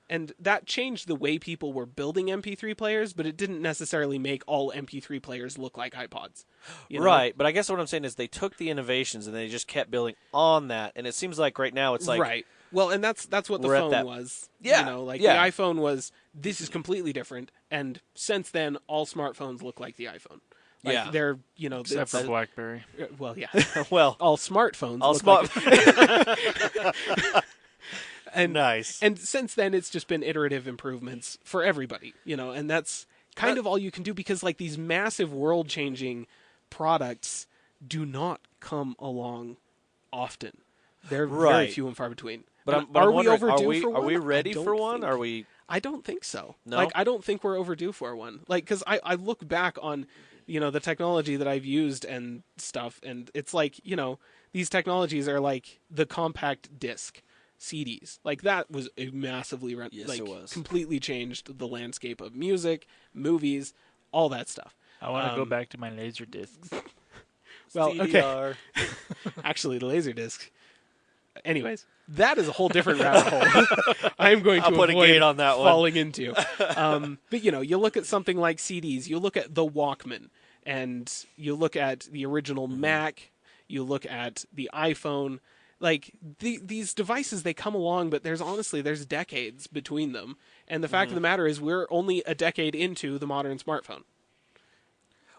And that changed the way people were building MP3 players, but it didn't necessarily make all MP3 players look like iPods. Right, but I guess what I'm saying is they took the innovations and they just kept building on that. And it seems like right now it's like... Right. Well, and that's what the phone was. Yeah. The iPhone was, this is completely different. And since then, all smartphones look like the iPhone. Like they're, except for BlackBerry. Well, yeah. Well, all smartphones. And, nice. And since then, it's just been iterative improvements for everybody, and that's kind of all you can do, because like these massive world-changing products do not come along often. They're very few and far between. But are we overdue for one? Are we ready for one? Are we? I don't think so. No? Like, I don't think we're overdue for one. Like, because I look back on, the technology that I've used and stuff, and it's like, these technologies are like the compact disc. CDs. Like, that was a massively, it was. completely changed the landscape of music, movies, all that stuff. I want to go back to my laser discs. Well, CDR. okay. Actually, the laser disc. Anyways, that is a whole different rabbit hole. I'm going to I'll put a gate on that falling into. But, you look at something like CDs, you look at the Walkman, and you look at the original Mac, you look at the iPhone. Like, these devices, they come along, but there's decades between them. And the fact of the matter is we're only a decade into the modern smartphone.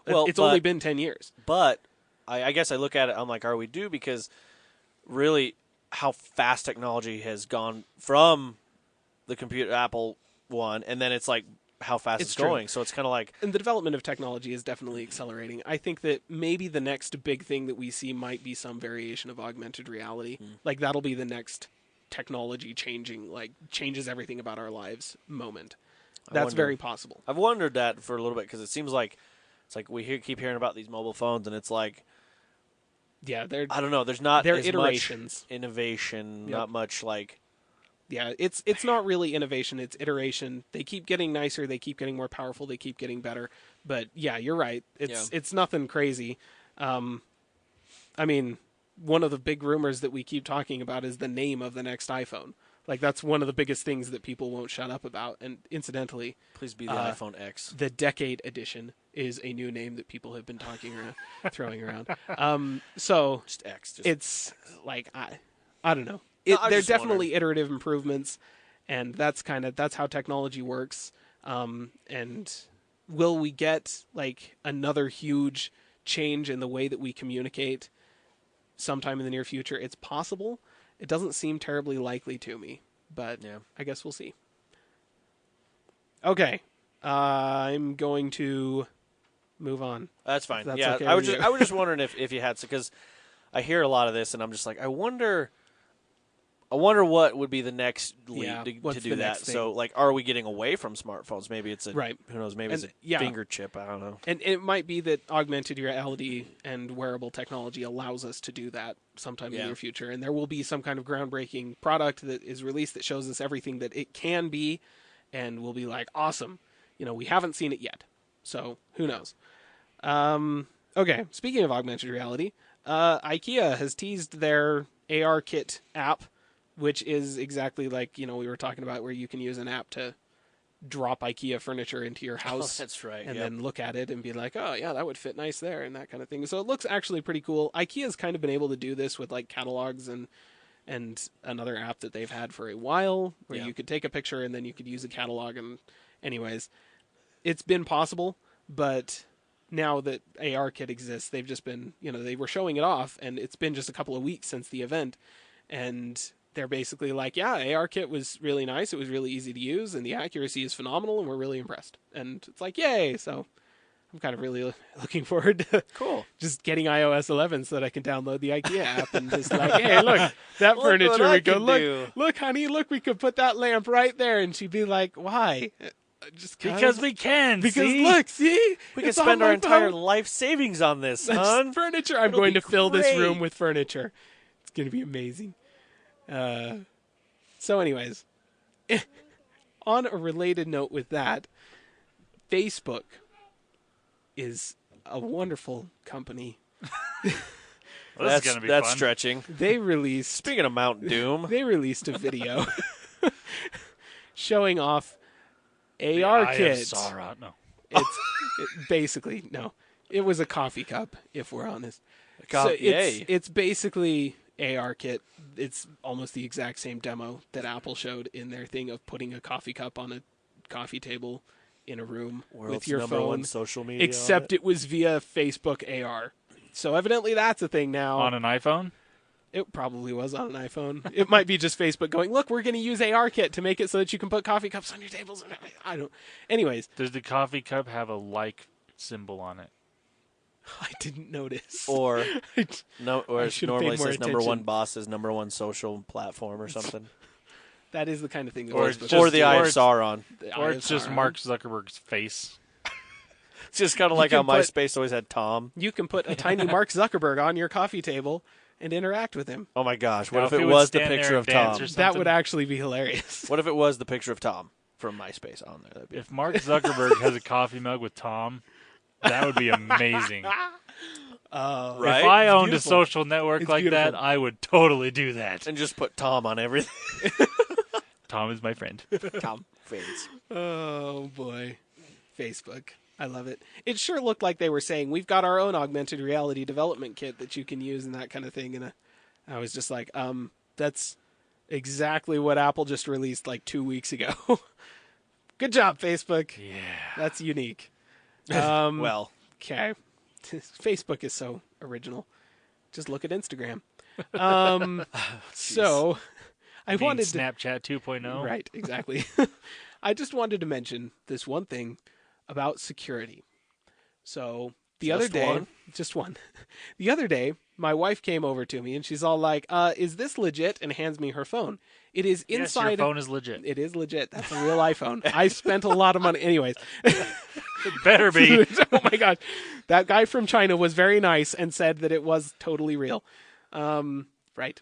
Well, it's only been 10 years. But I guess I look at it, I'm like, are we due? Because really how fast technology has gone from the computer Apple one, and then it's like how fast it's going. So it's kind of like... And the development of technology is definitely accelerating. I think that maybe the next big thing that we see might be some variation of augmented reality. Like, that'll be the next technology changing, like, changes everything about our lives moment. That's very possible. I've wondered that for a little bit, because it seems like it's like we keep hearing about these mobile phones, and it's like... Yeah, I don't know. There's not as iterations. Much innovation, not much like... Yeah, it's not really innovation, it's iteration. They keep getting nicer, they keep getting more powerful, they keep getting better. But yeah, you're right. It's nothing crazy. I mean, one of the big rumors that we keep talking about is the name of the next iPhone. Like, that's one of the biggest things that people won't shut up about. And incidentally, please be the iPhone X. The Decade Edition is a new name that people have been throwing around. So just X. It's like I don't know. They're definitely iterative improvements, and that's how technology works. And will we get like another huge change in the way that we communicate sometime in the near future? It's possible. It doesn't seem terribly likely to me, but I guess we'll see. Okay, I'm going to move on. That's fine. That's yeah, okay I was just wondering if you had, because I hear a lot of this, and I'm just like, I wonder I wonder what would be the next leap to do that. Thing? So, like, are we getting away from smartphones? Maybe it's a right. Who knows? Maybe it's a finger chip. I don't know. And it might be that augmented reality and wearable technology allows us to do that sometime in the near future. And there will be some kind of groundbreaking product that is released that shows us everything that it can be, and we'll be like, awesome. We haven't seen it yet, so who knows? Okay, speaking of augmented reality, IKEA has teased their AR Kit app, which is exactly like, we were talking about, where you can use an app to drop IKEA furniture into your house. Oh, that's right. And then look at it and be like, oh, yeah, that would fit nice there, and that kind of thing. So it looks actually pretty cool. IKEA's kind of been able to do this with like catalogs and another app that they've had for a while, where you could take a picture and then you could use a catalog. And anyways, it's been possible, but now that AR Kit exists, they've just been, they were showing it off, and it's been just a couple of weeks since the event, and they're basically like, yeah, AR Kit was really nice, it was really easy to use, and the accuracy is phenomenal, and we're really impressed. And it's like, yay! So I'm kind of really looking forward to just getting iOS 11 so that I can download the IKEA app and just like, hey, look, that furniture, we go, look, honey, look, we could put that lamp right there. And she'd be like, why? Just because we can. Because see? Look, see, we can spend our entire life savings on this, hon. Furniture. I'm going to fill this room with furniture. It's going to be amazing. So, anyways, on a related note with that, Facebook is a wonderful company. Well, that's fun. Stretching. They released. Speaking of Mount Doom, they released a video showing off AR Kit. No. Basically, no. It was a coffee cup, if we're honest. It's basically AR Kit. It's almost the exact same demo that Apple showed in their thing of putting a coffee cup on a coffee table in a room with your phone. Social media, except it was via Facebook AR. So evidently that's a thing now. On an iPhone? It probably was on an iPhone. It might be just Facebook going, look, we're going to use AR Kit to make it so that you can put coffee cups on your tables. I don't. Anyways. Does the coffee cup have a like symbol on it? I didn't notice. Or it normally says attention. #1 boss's #1 social platform or something. That is the kind of thing that or the Eye of Sauron. Or it's just Mark Zuckerberg's face. It's just kind of like how MySpace always had Tom. You can put a tiny Mark Zuckerberg on your coffee table and interact with him. Oh my gosh, what if it was the picture of Tom? That would actually be hilarious. What if it was the picture of Tom from MySpace on there? If Mark Zuckerberg has a coffee mug with Tom, that would be amazing. Right? If I owned a social network like that, I would totally do that. And just put Tom on everything. Tom is my friend. Tom fades. Oh, boy. Facebook. I love it. It sure looked like they were saying, we've got our own augmented reality development kit that you can use and that kind of thing. And I was just like, that's exactly what Apple just released like 2 weeks ago. Good job, Facebook. Yeah. That's unique. Well. Okay. Facebook is so original. Just look at Instagram. So I wanted Snapchat 2.0. Right, exactly. I just wanted to mention this one thing about security. So the other day, my wife came over to me and she's all like, is this legit? And hands me her phone. It is inside. Yes, your phone is legit. It is legit. That's a real iPhone. I spent a lot of money. Anyways. It better be. Oh my God. That guy from China was very nice and said that it was totally real. Right.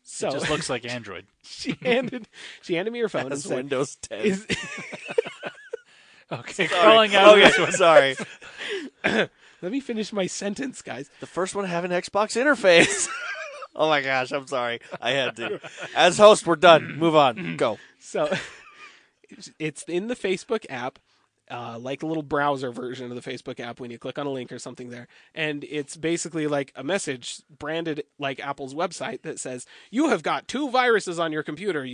So it just looks like Android. She handed me her phone and said, Windows 10. Okay, calling out. Okay, sorry. Let me finish my sentence, guys. The first one to have an Xbox interface. Oh my gosh, I'm sorry. I had to. As host, we're done. Move on. Go. So it's in the Facebook app. Like a little browser version of the Facebook app when you click on a link or something there. And it's basically like a message branded like Apple's website that says, you have got 2 viruses on your computer.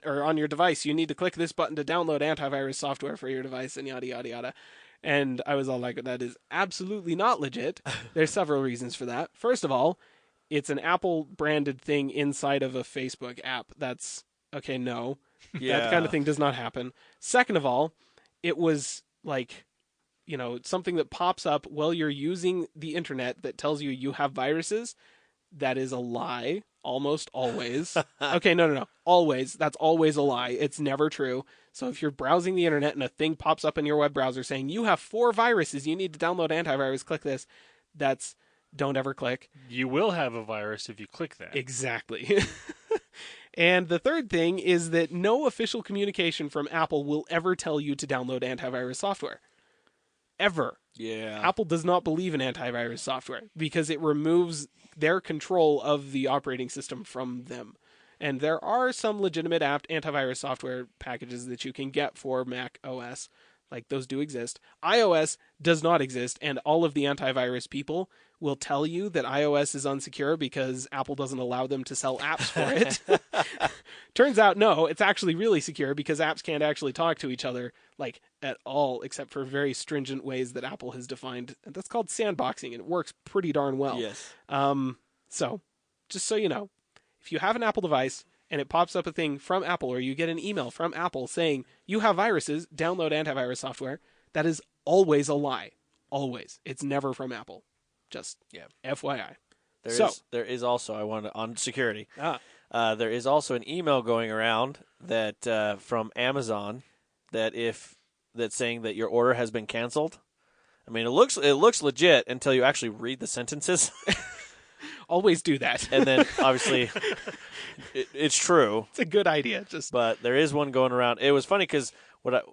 Or on your device. You need to click this button to download antivirus software for your device and yada, yada, yada. And I was all like, that is absolutely not legit. There's several reasons for that. First of all, it's an Apple branded thing inside of a Facebook app. That's okay. No, that kind of thing does not happen. Second of all, it was like, something that pops up while you're using the internet that tells you have viruses. That is a lie. almost always. Okay, no. Always. That's always a lie. It's never true. So if you're browsing the internet and a thing pops up in your web browser saying you have 4 viruses, you need to download antivirus, click this. Don't ever click. You will have a virus if you click that. Exactly. And the third thing is that no official communication from Apple will ever tell you to download antivirus software. Ever. Yeah. Apple does not believe in antivirus software because it removes their control of the operating system from them. And there are some legitimate antivirus software packages that you can get for Mac OS. Like, those do exist. iOS does not exist, and all of the antivirus people will tell you that iOS is unsecure because Apple doesn't allow them to sell apps for it. Turns out, no, it's actually really secure because apps can't actually talk to each other, like, at all, except for very stringent ways that Apple has defined. And that's called sandboxing, and it works pretty darn well. Yes. So, just so you know, if you have an Apple device and it pops up a thing from Apple, or you get an email from Apple saying you have viruses, download antivirus software, that is always a lie. Always. It's never from Apple. Just FYI. There is also, on security, there is also an email going around that from Amazon that's saying that your order has been canceled. I mean, it looks legit until you actually read the sentences. Always do that. And then, obviously, it's true. It's a good idea. But there is one going around. It was funny because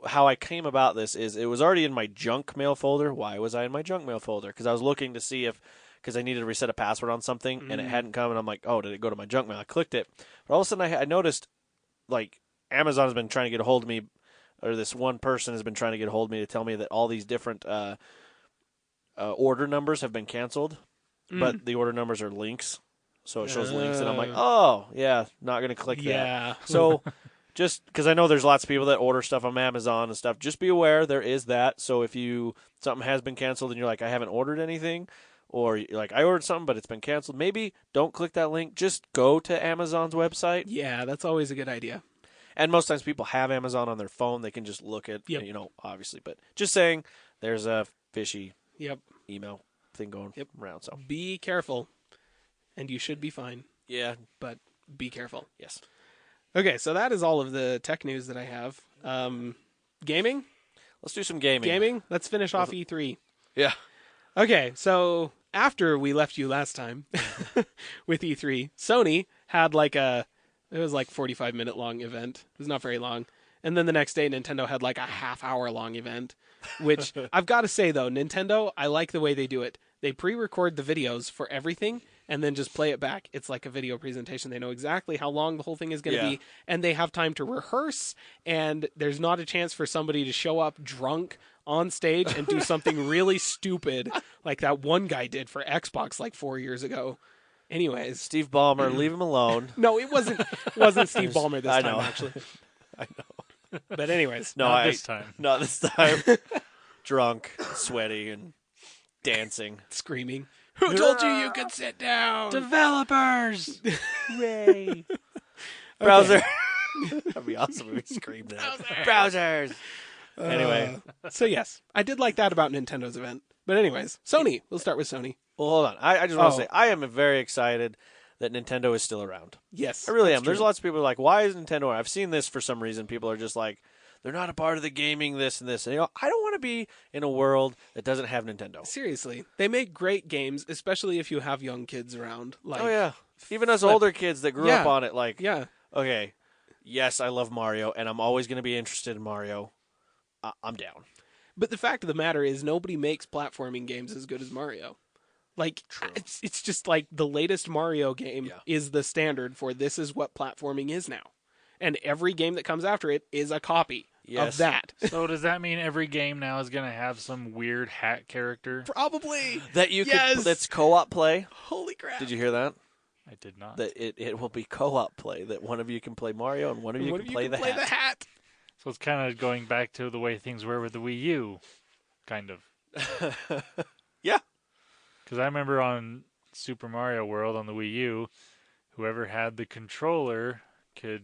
how I came about this is it was already in my junk mail folder. Why was I in my junk mail folder? Because I was looking to see because I needed to reset a password on something, and it hadn't come, and I'm like, oh, did it go to my junk mail? I clicked it. But all of a sudden, I noticed, like, Amazon has been trying to get a hold of me, or this one person has been trying to get a hold of me to tell me that all these different order numbers have been canceled. But the order numbers are links, so it shows links, and I'm like, oh, yeah, not going to click that. So just because I know there's lots of people that order stuff on Amazon and stuff, just be aware there is that. So if something has been canceled and you're like, I haven't ordered anything, or you're like, I ordered something, but it's been canceled, maybe don't click that link. Just go to Amazon's website. Yeah, that's always a good idea. And most times people have Amazon on their phone. They can just look at, obviously. But just saying, there's a fishy email thing going around. So be careful, and you should be fine. Yeah, but be careful. Yes. Okay, so that is all of the tech news that I have. Gaming. Let's do some gaming. Let's finish off E3. Yeah. Okay, so after we left you last time with E3, Sony had it was like 45-minute long event. It was not very long. And then the next day, Nintendo had like a half-hour long event, which I've got to say, though, Nintendo, I like the way they do it. They pre-record the videos for everything and then just play it back. It's like a video presentation. They know exactly how long the whole thing is going to be, and they have time to rehearse, and there's not a chance for somebody to show up drunk on stage and do something really stupid like that one guy did for Xbox like 4 years ago. Anyways. Steve Ballmer, leave him alone. No, it wasn't Steve Ballmer this time, actually. I know. But anyways. Not this time. Not this time. Drunk, sweaty, and dancing. Screaming. Who told you could sit down? Developers! Ray. Browser. That'd be awesome if we screamed that. Browsers! Anyway. So yes, I did like that about Nintendo's event. But anyways, Sony. We'll start with Sony. Well, hold on. I just want to say, I am very excited that Nintendo is still around. Yes. I really am. True. There's lots of people who are like, why is Nintendo around? I've seen this for some reason. People are just like, they're not a part of the gaming, this and this. And, I don't want to be in a world that doesn't have Nintendo. Seriously. They make great games, especially if you have young kids around. Like, oh, yeah. Even us older kids that grew up on it, like, okay, yes, I love Mario, and I'm always going to be interested in Mario. I'm down. But the fact of the matter is nobody makes platforming games as good as Mario. Like, it's just like the latest Mario game is the standard for this is what platforming is now. And every game that comes after it is a copy of that. So does that mean every game now is going to have some weird hat character? Probably. That you could, that's co-op play. Holy crap. Did you hear that? I did not. That it will be co-op play, that one of you can play Mario and one of you can play the hat. So it's kind of going back to the way things were with the Wii U, kind of. Yeah. Because I remember on Super Mario World on the Wii U, whoever had the controller could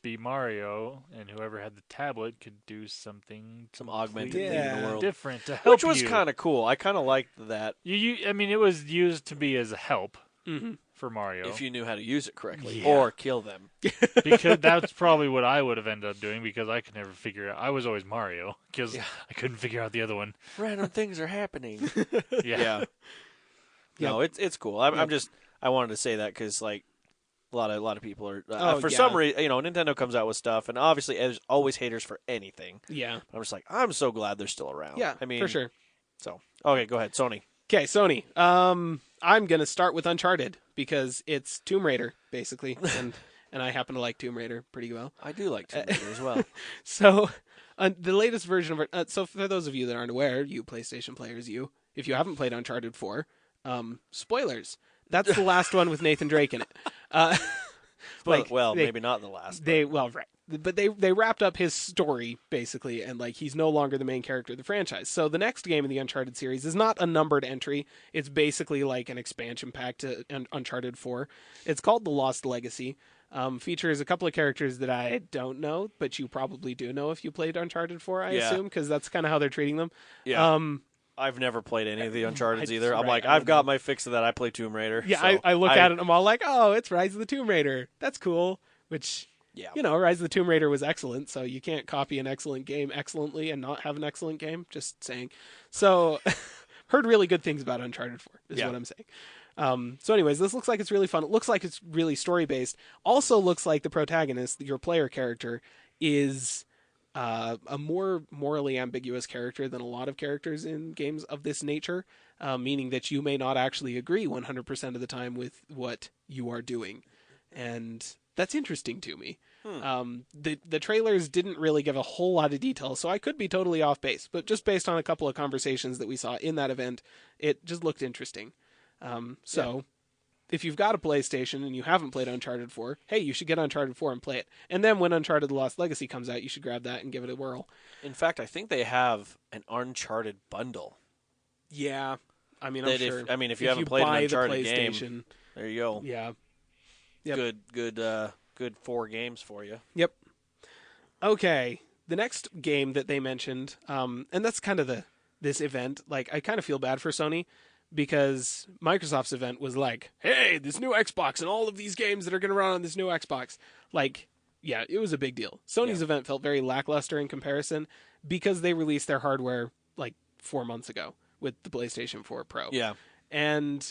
be Mario, and whoever had the tablet could do something, some augmented thing in the world, different to help you. Which was kind of cool. I kind of liked that. I mean, it was used to be as a help. for Mario. If you knew how to use it correctly or kill them. Because that's probably what I would have ended up doing because I could never figure out. I was always Mario because I couldn't figure out the other one. Random things are happening. Yeah. No, it's cool. I wanted to say that because like a lot of people are for some reason, Nintendo comes out with stuff, and obviously there's always haters for anything. Yeah. But I'm just like, I'm so glad they're still around. Yeah, I mean, for sure. So okay, go ahead, Sony. Okay, Sony. I'm gonna start with Uncharted because it's Tomb Raider basically, and I happen to like Tomb Raider pretty well. I do like Tomb Raider as well. So, the latest version of it. So, for those of you that aren't aware, you PlayStation players, if you haven't played Uncharted 4, spoilers. That's the last one with Nathan Drake in it. Maybe not the last. Right. But they wrapped up his story basically, and like he's no longer the main character of the franchise. So the next game in the Uncharted series is not a numbered entry. It's basically like an expansion pack to Uncharted 4. It's called The Lost Legacy. Features a couple of characters that I don't know, but you probably do know if you played Uncharted 4, I assume, because that's kind of how they're treating them. Yeah. I've never played any of the Uncharted either. I'm like, I've got my fix of that. I play Tomb Raider. Yeah, so I look at it and I'm all like, oh, it's Rise of the Tomb Raider. That's cool. Which, Rise of the Tomb Raider was excellent, so you can't copy an excellent game excellently and not have an excellent game. Just saying. So, heard really good things about Uncharted 4, is what I'm saying. So anyways, this looks like it's really fun. It looks like it's really story-based. Also looks like the protagonist, your player character, is a more morally ambiguous character than a lot of characters in games of this nature, meaning that you may not actually agree 100% of the time with what you are doing. And that's interesting to me. The trailers didn't really give a whole lot of detail, so I could be totally off base. But just based on a couple of conversations that we saw in that event, it just looked interesting. If you've got a PlayStation and you haven't played Uncharted 4, hey, you should get Uncharted 4 and play it. And then when Uncharted The Lost Legacy comes out, you should grab that and give it a whirl. In fact, I think they have an Uncharted bundle. Yeah. I mean, I'm sure. If you haven't played an Uncharted game, there you go. Yeah. Yep. Good 4 games for you. Yep. Okay. The next game that they mentioned, and that's kind of this event, like, I kind of feel bad for Sony, because Microsoft's event was like, hey, this new Xbox and all of these games that are going to run on this new Xbox. Like, yeah, it was a big deal. Sony's event felt very lackluster in comparison because they released their hardware like 4 months ago with the PlayStation 4 Pro. Yeah. And,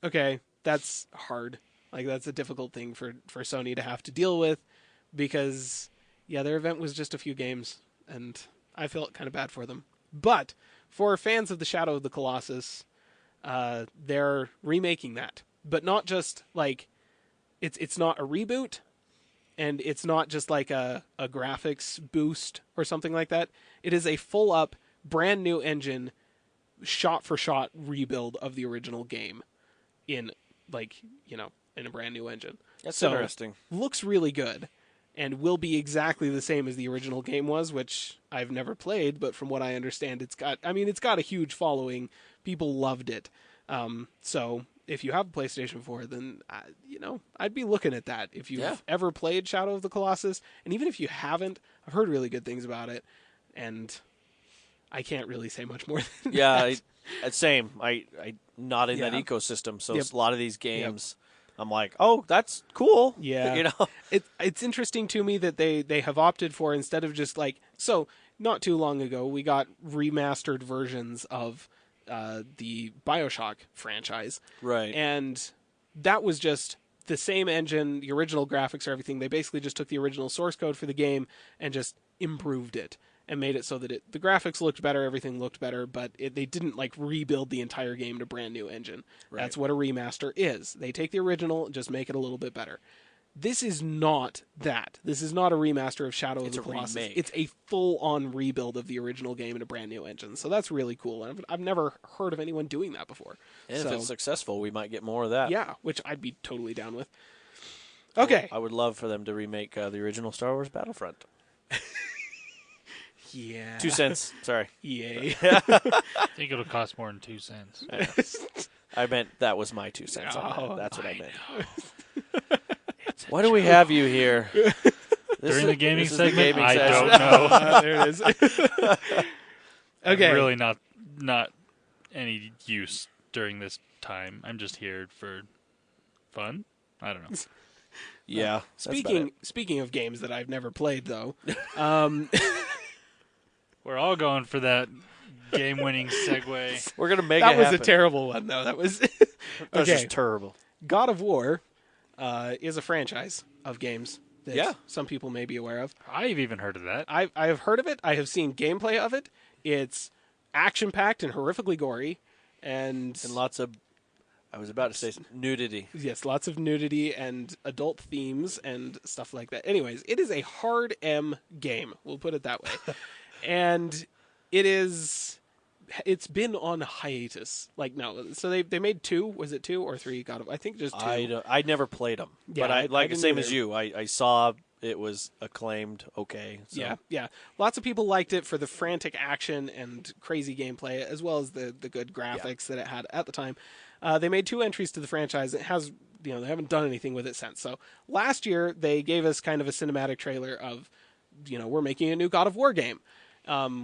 okay, that's hard. Like, that's a difficult thing for Sony to have to deal with because, their event was just a few games, and I felt kind of bad for them. But for fans of the Shadow of the Colossus, they're remaking that, but not just like it's not a reboot, and it's not just like a graphics boost or something like that. It is a full up brand new engine, shot for shot rebuild of the original game in in a brand new engine. That's interesting. Looks really good and will be exactly the same as the original game was, which I've never played, but from what I understand, it's got a huge following. People loved it. So if you have a PlayStation 4, then, I'd be looking at that. If you've ever played Shadow of the Colossus, and even if you haven't, I've heard really good things about it, and I can't really say much more than that. Same. I not in that ecosystem, so a lot of these games, I'm like, oh, that's cool. Yeah. It's interesting to me that they have opted for, instead of just like, so not too long ago, we got remastered versions of the BioShock franchise. Right. And that was just the same engine, the original graphics or everything. They basically just took the original source code for the game and just improved it and made it so that the graphics looked better, everything looked better, but they didn't like rebuild the entire game to brand new engine. Right. That's what a remaster is. They take the original and just make it a little bit better. This is not that. This is not a remaster of Shadow of the Colossus. Remake. It's a full-on rebuild of the original game in a brand new engine. So that's really cool. And I've never heard of anyone doing that before. And if it's successful, we might get more of that. Yeah, which I'd be totally down with. Okay. I would love for them to remake the original Star Wars Battlefront. Yeah. 2 cents. Sorry. Yay. I think it'll cost more than 2 cents. I meant that was my 2 cents on that. That's what I meant. Why do we have you here? During the gaming segment? Gaming I session. don't know. There it is. Okay. I'm really not any use during this time. I'm just here for fun. I don't know. Yeah. Speaking of games that I've never played, though, we're all going for that game-winning segue. We're gonna make that it was happen. a terrible one, though. That was That's okay. just terrible. God of War is a franchise of games that some people may be aware of. I've even heard of that. I have heard of it. I have seen gameplay of it. It's action-packed and horrifically gory, and lots of, I was about to say nudity. Yes, lots of nudity and adult themes and stuff like that. Anyways, it is a hard M game. We'll put it that way. And it's been on hiatus. So they made 2. Was it 2 or 3? I think just 2. I never played them, Yeah, but I didn't same either. as you. I saw it was acclaimed. Okay, so. Yeah. Lots of people liked it for the frantic action and crazy gameplay, as well as the good graphics that it had at the time. They made 2 entries to the franchise. It has, they haven't done anything with it since. So last year they gave us kind of a cinematic trailer of, we're making a new God of War game,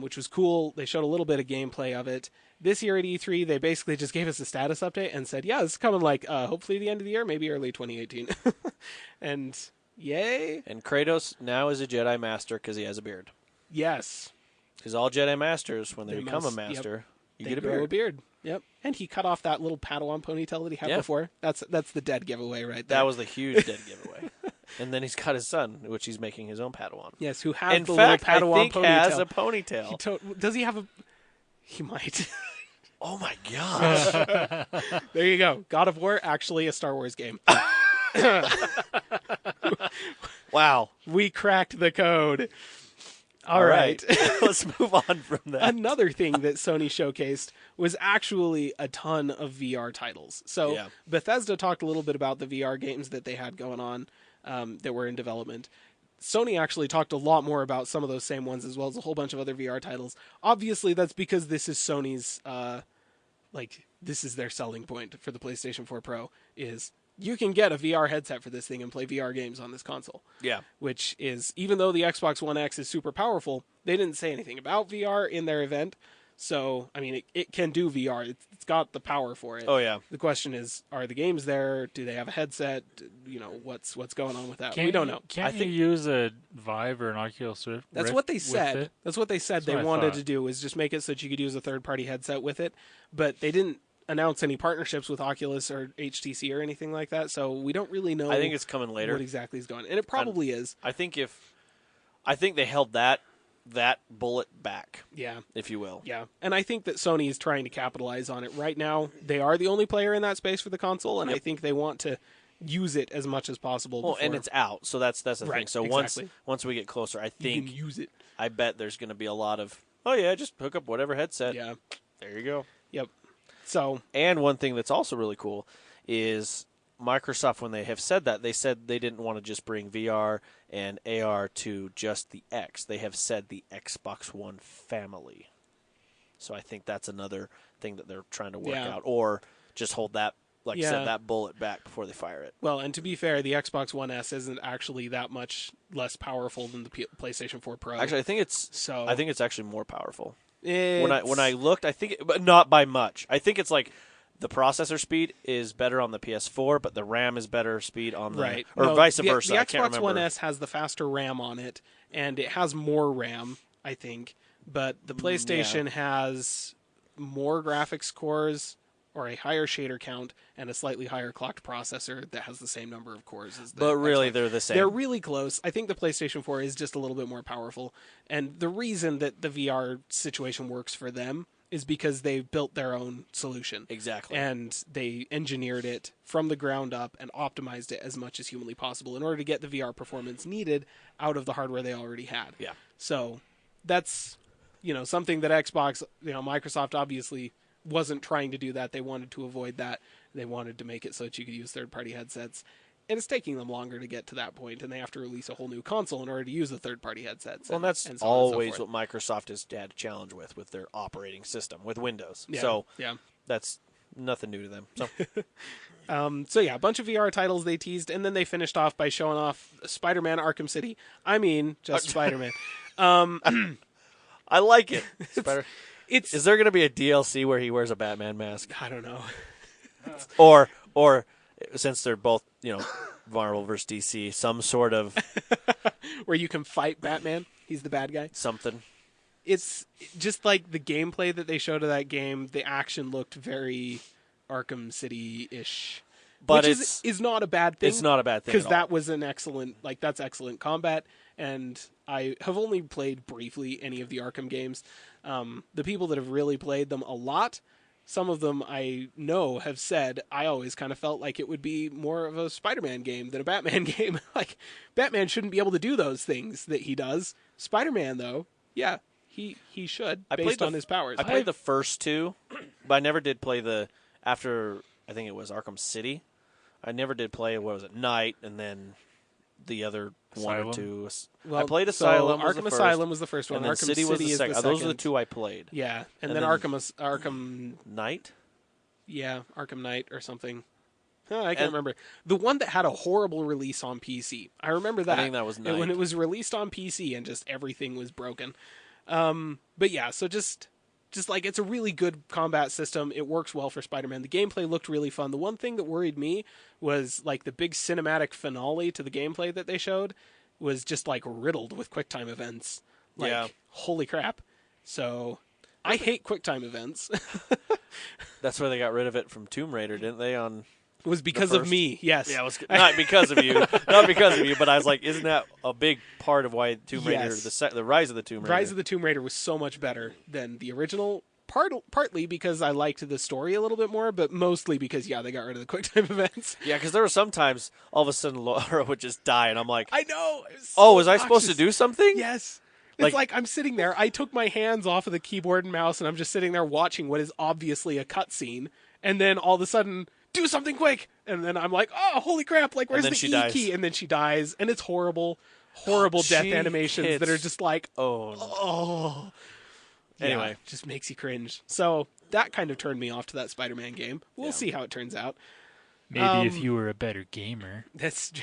which was cool. They showed a little bit of gameplay of it. This year at E3, they basically just gave us a status update and said, yeah, this is coming hopefully the end of the year, maybe early 2018. And yay. And Kratos now is a Jedi Master because he has a beard. Yes. Because all Jedi Masters, when they They become must- a Master, you They get a grow beard. Yep. And he cut off that little Padawan ponytail that he had before. That's the dead giveaway right there. That was the huge dead giveaway. And then he's got his son, which he's making his own Padawan. Yes, who has In the fact, I little Padawan think ponytail. has a ponytail. Does he have a... He might. Oh my gosh. There you go. God of War, actually a Star Wars game. Wow. We cracked the code. All right. Let's move on from that. Another thing that Sony showcased was actually a ton of VR titles. So Bethesda talked a little bit about the VR games that they had going on that were in development. Sony actually talked a lot more about some of those same ones, as well as a whole bunch of other VR titles. Obviously, that's because this is Sony's, this is their selling point for the PlayStation 4 Pro, is you can get a VR headset for this thing and play VR games on this console. Yeah. Which is, even though the Xbox One X is super powerful, they didn't say anything about VR in their event. So, I mean, it can do VR. It's got the power for it. Oh, yeah. The question is, are the games there? Do they have a headset? What's going on with that? We don't know. Can't you use a Vive or an Oculus Rift? That's what they said. That's what they said That's they what I wanted thought. to do, is just make it so that you could use a third-party headset with it. But they didn't announce any partnerships with Oculus or HTC or anything like that, so we don't really know. I think it's coming later. What exactly is going on. And it probably is. I think they held that bullet back, Yeah. if you will. Yeah. And I think that Sony is trying to capitalize on it. Right now, they are the only player in that space for the console, and I think they want to use it as much as possible. Well, and it's out, so that's the thing. So exactly. once we get closer, I you think can use it. I bet there's going to be a lot of, oh yeah, just hook up whatever headset. Yeah. There you go. Yep. So, And one thing that's also really cool is Microsoft, when they have said that, they said they didn't want to just bring VR and AR to just the X. They have said the Xbox One family. So I think that's another thing that they're trying to work out. Or just hold that, like I said, that bullet back before they fire it. well, and to be fair, the Xbox One S isn't actually that much less powerful than the PlayStation 4 Pro. Actually, I think it's actually more powerful. It's, When I looked, I think, but not by much. I think it's like the processor speed is better on the PS4, but the RAM is better speed on the vice versa. The I can't Xbox remember. One S has the faster RAM on it, and it has more RAM, I think. But the PlayStation has more graphics cores, or a higher shader count, and a slightly higher clocked processor that has the same number of cores as the But really, Xbox. they're the same. They're really close. I think the PlayStation 4 is just a little bit more powerful. And the reason that the VR situation works for them is because they built their own solution. Exactly. And they engineered it from the ground up and optimized it as much as humanly possible in order to get the VR performance needed out of the hardware they already had. Yeah. So that's, something that Xbox, Microsoft obviously wasn't trying to do that. They wanted to avoid that. They wanted to make it so that you could use third-party headsets. And it's taking them longer to get to that point, and they have to release a whole new console in order to use the third-party headsets. Well, and that's and so on and so always forth. what Microsoft has had a challenge with their operating system, with Windows. Yeah, So yeah. that's nothing new to them. So A bunch of VR titles they teased, and then they finished off by showing off Spider-Man Arkham City. I mean, just Spider-Man. I like it. It's Is there going to be a DLC where he wears a Batman mask? I don't know. Or since they're both, Marvel versus DC, some sort of where you can fight Batman. He's the bad guy. something. It's just like the gameplay that they showed of that game. The action looked very Arkham City-ish. But which is not a bad thing. It's not a bad thing because at all. that was that's excellent combat. And I have only played briefly any of the Arkham games. The people that have really played them a lot, some of them I know have said, I always kind of felt like it would be more of a Spider-Man game than a Batman game. Like, Batman shouldn't be able to do those things that he does. Spider-Man, though, yeah, he should, based on his powers. I played the first two, but I never did play after, I think it was Arkham City. I never did play, Night, and then the other Asylum? one or two. Well, I played Asylum. So Arkham Asylum was the first one. And then Arkham City was the is second. the second. Those are the two I played. Yeah, and then Arkham Night? Yeah, Arkham Knight or something. I can't remember. The one that had a horrible release on PC. I remember that. I think that was Night. When it was released on PC and just everything was broken. But yeah, so just like it's a really good combat system. It works well for Spider-Man. The gameplay looked really fun. The one thing that worried me was like the big cinematic finale to the gameplay that they showed was just like riddled with QuickTime events. Like, yeah. Holy crap. So I hate QuickTime events. That's why they got rid of it from Tomb Raider, didn't they? It was because of me, yes. Yeah, it was not because of you. Not because of you, but I was like, isn't that a big part of why Tomb Raider, Yes. the Rise of the Tomb Raider? Rise of the Tomb Raider was so much better than the original, partly because I liked the story a little bit more, but mostly because, they got rid of the QuickTime events. Yeah, because there were some times all of a sudden Laura would just die, and I'm like, I know! was I supposed to do something? Yes. It's like I'm sitting there, I took my hands off of the keyboard and mouse, and I'm just sitting there watching what is obviously a cutscene, and then all of a sudden, do something quick! And then I'm like, oh, holy crap, like, where's the E key? And then she dies, and it's horrible death animations that are just like, oh. Anyway. Yeah, just makes you cringe. So that kind of turned me off to that Spider-Man game. We'll see how it turns out. Maybe if you were a better gamer. That's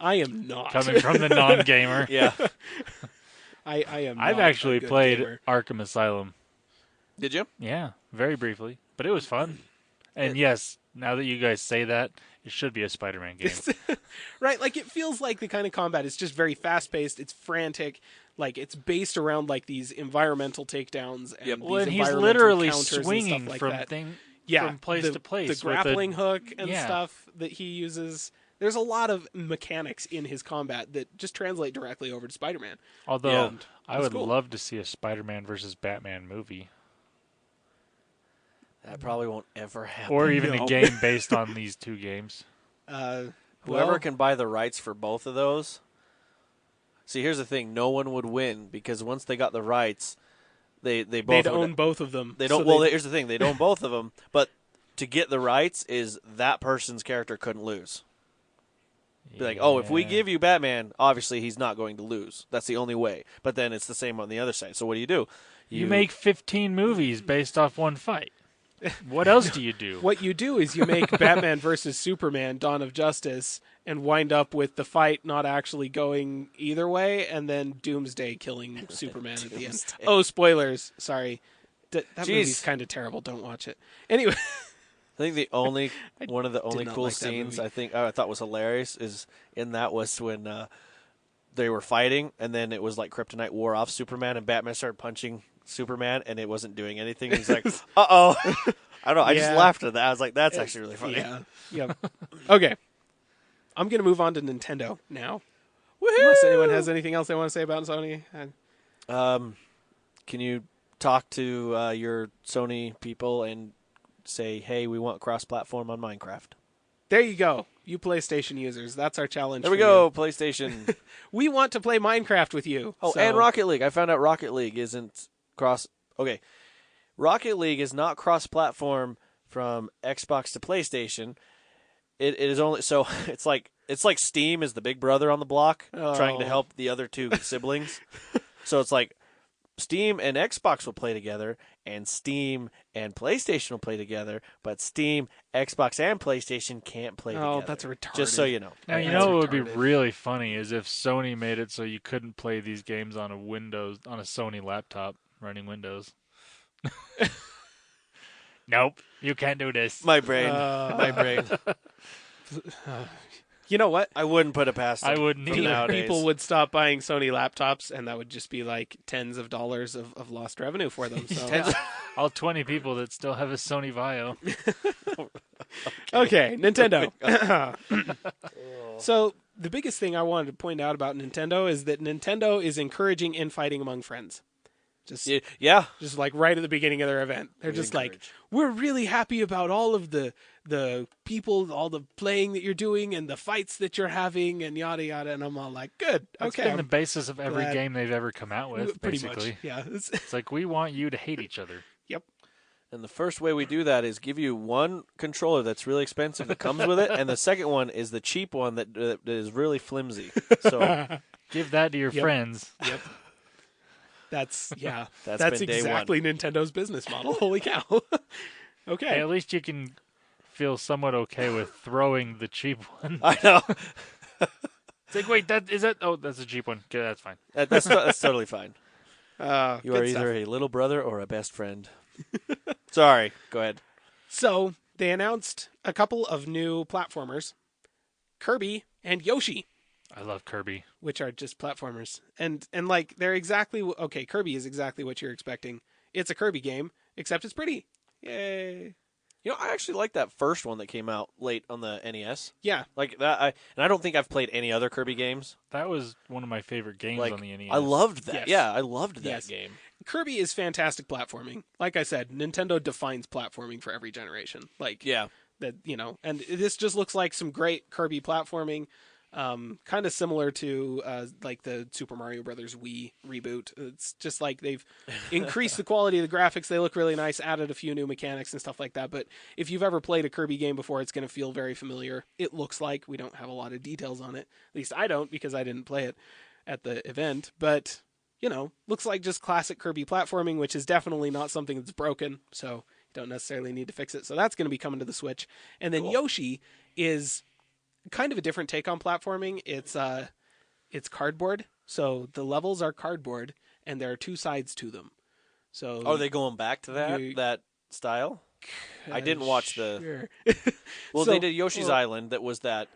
I am not. Coming from the non-gamer. Yeah. I am I've not actually a good played gamer. Arkham Asylum. Did you? Yeah, very briefly. But it was fun. And yes, now that you guys say that, it should be a Spider-Man game. Right, like it feels like the kind of combat is just very fast-paced, it's frantic, like it's based around like these environmental takedowns and these Well, and he's environmental literally counters and swinging stuff like from that. from place to place. The grappling hook and Yeah. stuff that he uses. There's a lot of mechanics in his combat that just translate directly over to Spider-Man. Although I would cool. love to see a Spider-Man versus Batman movie. That probably won't ever happen. Or even a game based on these two games. Whoever can buy the rights for both of those. See, here's the thing: no one would win because once they got the rights, they'd own both of them. They don't. Here's the thing: they'd own both of them, but to get the rights is that person's character couldn't lose. Be like, if we give you Batman, obviously he's not going to lose. That's the only way. But then it's the same on the other side. So what do? You make 15 movies based off one fight. What else do you do? What you do is you make Batman versus Superman, Dawn of Justice, and wind up with the fight not actually going either way, and then Doomsday killing Superman at the end. Oh, spoilers. Sorry. That movie's kind of terrible. Don't watch it. Anyway. I think one of the only cool like that scenes movie. I thought was hilarious is in that was when they were fighting, and then it was like Kryptonite wore off Superman, and Batman started punching Superman, and it wasn't doing anything. He's like, "Uh-oh." I don't know. I just laughed at that. I was like, that's actually really funny. Yeah. Yep. Okay. I'm going to move on to Nintendo now. Woohoo! Unless anyone has anything else they want to say about Sony. Can you talk to your Sony people and say, hey, we want cross-platform on Minecraft? There you go. You PlayStation users. That's our challenge. There we go, PlayStation. We want to play Minecraft with you. Oh, so. and Rocket League. I found out Rocket League isn't cross. Okay. Rocket League is not cross-platform from Xbox to PlayStation. It is only so it's like Steam is the big brother on the block trying to help the other two siblings. So it's like Steam and Xbox will play together, and Steam and PlayStation will play together, but Steam, Xbox, and PlayStation can't play together. Oh, that's retarded. Just so you know. Now, you know what would be really funny is if Sony made it so you couldn't play these games on a Sony laptop running Windows. Nope, you can't do this. My brain. My brain. You know what? I wouldn't put it past them. I wouldn't either. Nowadays. People would stop buying Sony laptops, and that would just be like tens of dollars of lost revenue for them. So. All 20 people that still have a Sony Vaio. Okay, Nintendo. So the biggest thing I wanted to point out about Nintendo is that Nintendo is encouraging infighting among friends. Just like right at the beginning of their event. They're just like, we're really happy about all of the people, all the playing that you're doing and the fights that you're having and yada yada. And I'm all like, good. That's okay. been the basis of every game they've ever come out with, Pretty basically. much, yeah. It's like, we want you to hate each other. Yep. And the first way we do that is give you one controller that's really expensive that comes with it, and the second one is the cheap one that is really flimsy. So give that to your friends. Yep. That's That's been day exactly Nintendo's business model. Holy cow. Okay. Hey, at least you can feel somewhat okay with throwing the cheap one. I know. It's like, wait, that's a cheap one. Okay, that's fine. That's totally fine. You are good either a little brother or a best friend. Sorry. Go ahead. So they announced a couple of new platformers, Kirby and Yoshi. I love Kirby. Which are just platformers. And like, they're exactly... Okay, Kirby is exactly what you're expecting. It's a Kirby game, except it's pretty. Yay. You know, I actually like that first one that came out late on the NES. Yeah. Like that, and I don't think I've played any other Kirby games. That was one of my favorite games on the NES. I loved that. Yes. Yeah, I loved that Yes. game. Kirby is fantastic platforming. Like I said, Nintendo defines platforming for every generation. Like, Yeah. that, and this just looks like some great Kirby platforming. Kind of similar to like the Super Mario Brothers Wii reboot. It's just like they've increased the quality of the graphics. They look really nice, added a few new mechanics and stuff like that. But if you've ever played a Kirby game before, it's going to feel very familiar. It looks like. We don't have a lot of details on it. At least I don't, because I didn't play it at the event. But, looks like just classic Kirby platforming, which is definitely not something that's broken. So you don't necessarily need to fix it. So that's going to be coming to the Switch. And then Yoshi is kind of a different take on platforming. It's cardboard, so the levels are cardboard, and there are two sides to them. So are they going back to that style? I didn't watch sure. Well, they did Yoshi's Island. That was that.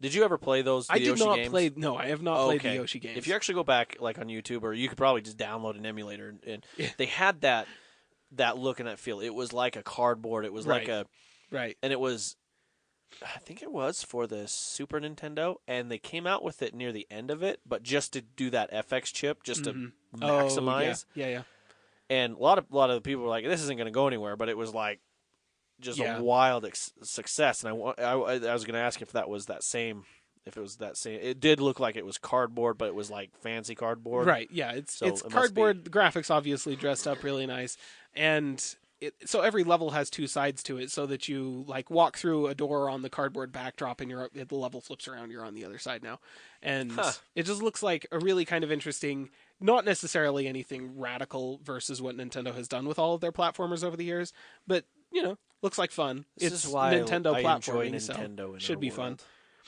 Did you ever play those? I did Yoshi not games? play. No, I have not played the Yoshi games. If you actually go back, like on YouTube, or you could probably just download an emulator, and they had that look and that feel. It was like a cardboard. It was like a and it was. I think it was for the Super Nintendo, and they came out with it near the end of it, but just to do that FX chip, just to maximize. Yeah. And a lot of the people were like, "This isn't going to go anywhere," but it was like just a wild success. And I was going to ask if that was that same. If it was that same, it did look like it was cardboard, but it was like fancy cardboard. Right? Yeah, it's cardboard. The graphics obviously dressed up really nice, and. So every level has two sides to it, so that you like walk through a door on the cardboard backdrop, and the level flips around. You're on the other side now, and it just looks like a really kind of interesting. Not necessarily anything radical versus what Nintendo has done with all of their platformers over the years, but looks like fun. This it's is why Nintendo I platforming, enjoy so Nintendo should be fun.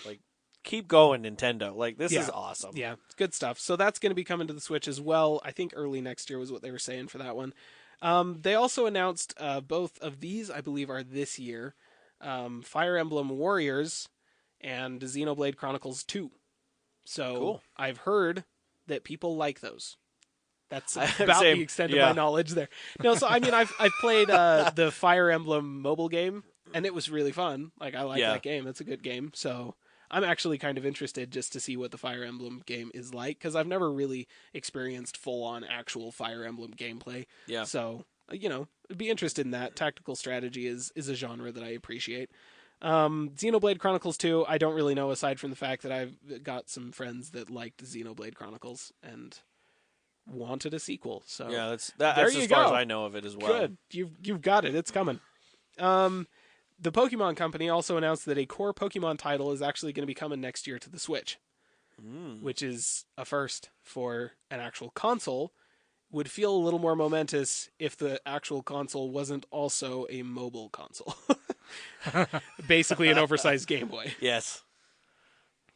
Like, keep going, Nintendo. Like, this is awesome. Yeah, it's good stuff. So that's going to be coming to the Switch as well. I think early next year was what they were saying for that one. They also announced both of these, I believe, are this year. Fire Emblem Warriors and Xenoblade Chronicles 2. So cool. I've heard that people like those. That's about the extent of my knowledge there. No, so I mean, I've played the Fire Emblem mobile game, and it was really fun. Like, I like that game. It's a good game. So I'm actually kind of interested just to see what the Fire Emblem game is like, because I've never really experienced full-on actual Fire Emblem gameplay. Yeah. So, I'd be interested in that. Tactical strategy is a genre that I appreciate. Xenoblade Chronicles 2, I don't really know, aside from the fact that I've got some friends that liked Xenoblade Chronicles and wanted a sequel. So yeah, that's as far as I know of it as well. Good. You've got it. It's coming. The Pokemon Company also announced that a core Pokemon title is actually going to be coming next year to the Switch, which is a first for an actual console. Would feel a little more momentous if the actual console wasn't also a mobile console. Basically an oversized Game Boy. Yes.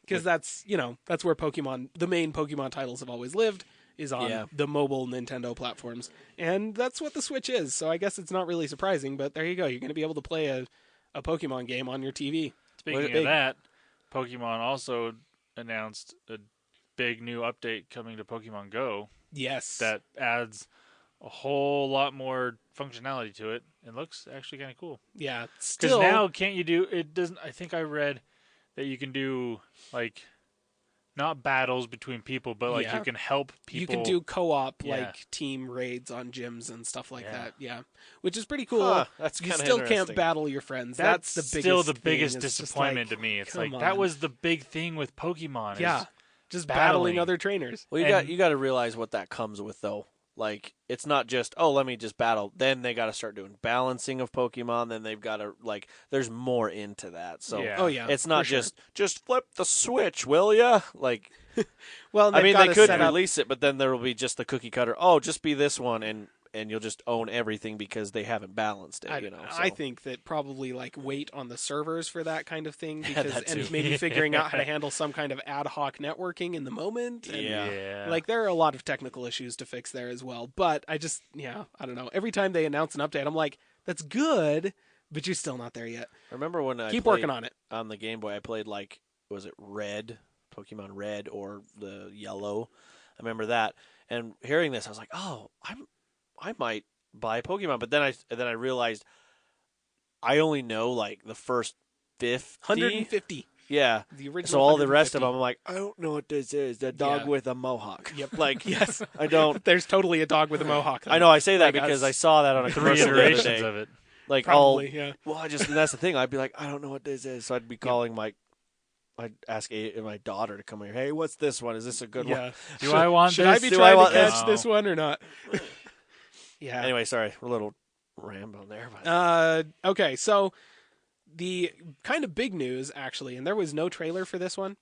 Because that's where the main Pokemon titles have always lived, is on the mobile Nintendo platforms. And that's what the Switch is. So I guess it's not really surprising, but there you go. You're going to be able to play a Pokemon game on your TV. Speaking of that, Pokemon also announced a big new update coming to Pokemon Go. Yes. That adds a whole lot more functionality to it. It looks actually kind of cool. Yeah. Because now, can't you do... It doesn't... I think I read that you can do, like... Not battles between people, but like you can help people. You can do co-op like team raids on gyms and stuff like that. Yeah, which is pretty cool. Huh, that's you still can't battle your friends. That's the biggest. Still the biggest disappointment to me. It's like that was the big thing with Pokemon. Yeah, just battling other trainers. Well, you got to realize what that comes with though. Like, it's not just, let me just battle. Then they got to start doing balancing of Pokemon. Then they've got to, there's more into that. So, it's not just flip the switch, will ya? Like, well, I mean, they could release it, but then there will be just the cookie cutter. Oh, just be this one, and you'll just own everything because they haven't balanced it, So. I think that probably, wait on the servers for that kind of thing, because and maybe figuring out how to handle some kind of ad hoc networking in the moment. And, there are a lot of technical issues to fix there as well. But I just, I don't know. Every time they announce an update, I'm like, that's good, but you're still not there yet. I remember when I keep working on it. On the Game Boy, I played, was it Red? Pokemon Red or the Yellow? I remember that. And hearing this, I was like, I might buy Pokemon, but then I realized I only know the first 50. 150. Yeah. The original. So all the rest of them, I'm like, I don't know what this is. The dog with a mohawk. Yep. Yes. I don't. There's totally a dog with a mohawk. I know. I say that because I saw that on a commercial the other day. Of it. Probably, yeah. Well, that's the thing. I'd be like, I don't know what this is. So I'd be calling I'd ask my daughter to come here. Hey, what's this one? Is this a good one? Do I want should this? I be trying to catch this one or not? Yeah. Anyway, sorry. We're a little rambling there. But. Okay, so the kind of big news, actually, and there was no trailer for this one,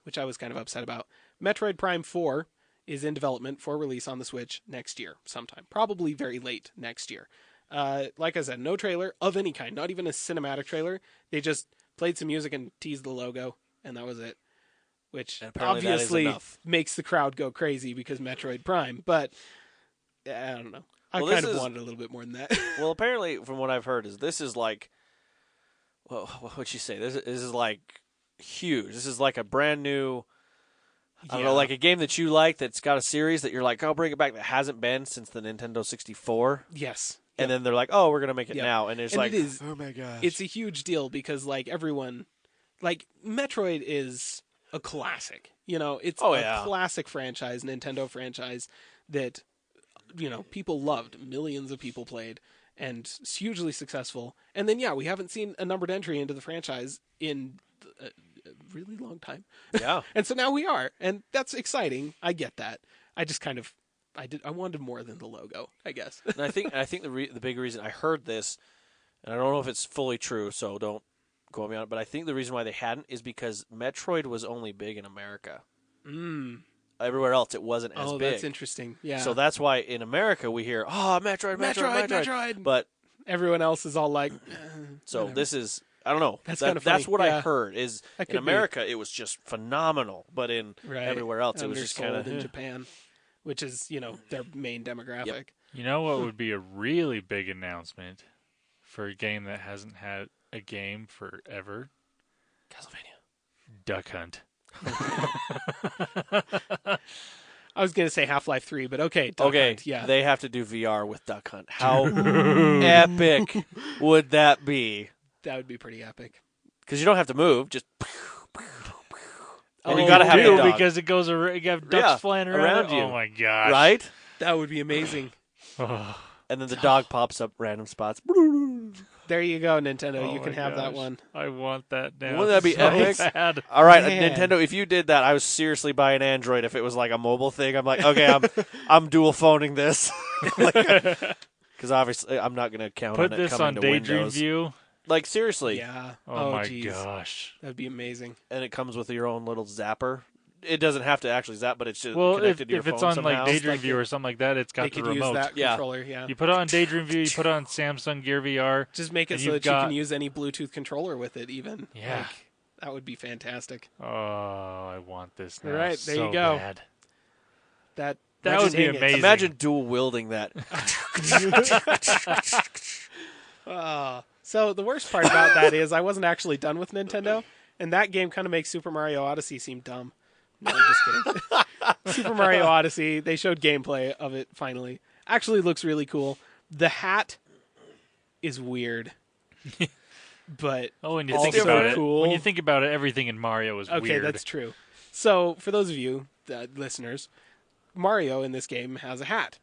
which I was kind of upset about. Metroid Prime 4 is in development for release on the Switch next year sometime. Probably very late next year. Like I said, no trailer of any kind, not even a cinematic trailer. They just played some music and teased the logo, and that was it. Which obviously makes the crowd go crazy because Metroid Prime, but I don't know. I kind of wanted a little bit more than that. Well, apparently, from what I've heard, this is what would you say? This is huge. This is a brand new, I don't know, a game that you like that's got a series that you're like, bring it back, that hasn't been since the Nintendo 64. Yes. And then they're like, we're going to make it now. And it's it is, oh my gosh. It's a huge deal because everyone, Metroid is a classic. It's a classic franchise, Nintendo franchise that, people loved. Millions of people played. And it's hugely successful. And then, we haven't seen a numbered entry into the franchise in a really long time. Yeah. And so now we are. And that's exciting. I get that. I just kind of, I wanted more than the logo, I guess. And I think the big reason I heard this, and I don't know if it's fully true, so don't quote me on it, but I think the reason why they hadn't is because Metroid was only big in America. Everywhere else, it wasn't as big. Oh, that's interesting. Yeah. So that's why in America we hear, Metroid. But everyone else is all like, so whatever. This is, I don't know. That's kind of funny. That's what I heard is in America it was just phenomenal, but in everywhere else it was just kind of in Japan, which is, their main demographic. Yep. You know what would be a really big announcement for a game that hasn't had a game forever? Castlevania. Duck Hunt. I was going to say Half-Life 3, but okay. Duck Hunt, yeah. They have to do VR with Duck Hunt. How epic would that be? That would be pretty epic. Because you don't have to move, just... And you got to have a dog. Because it goes around, you have ducks flying around you. Oh my gosh. Right? That would be amazing. And then the dog pops up random spots. There you go, Nintendo. You can have that one. I want that now. Wouldn't that be epic? Bad. All right, Nintendo, if you did that, I would seriously buy an Android if it was a mobile thing. I'm like, okay, I'm dual phoning this. Because obviously I'm not going to count on it coming to Windows. Put this on Daydream View. Seriously. Yeah. Oh my gosh. That'd be amazing. And it comes with your own little zapper. It doesn't have to actually zap, but it's just connected to your phone somehow. If it's on Daydream View or something like that, it's got the remote. They could use that controller, yeah. You put it on Daydream View, you put it on Samsung Gear VR. Just make it so that you can use any Bluetooth controller with it even. Yeah. That would be fantastic. Oh, I want this now. All right, there you go. Bad. That That would be amazing. Imagine dual wielding that. So the worst part about that is I wasn't actually done with Nintendo, and that game kind of makes Super Mario Odyssey seem dumb. No, I'm just kidding. Super Mario Odyssey, they showed gameplay of it finally. Actually looks really cool. The hat is weird. But when you think about cool. When you think about it, everything in Mario is weird. Okay, that's true. So, for those of you, listeners, Mario in this game has a hat.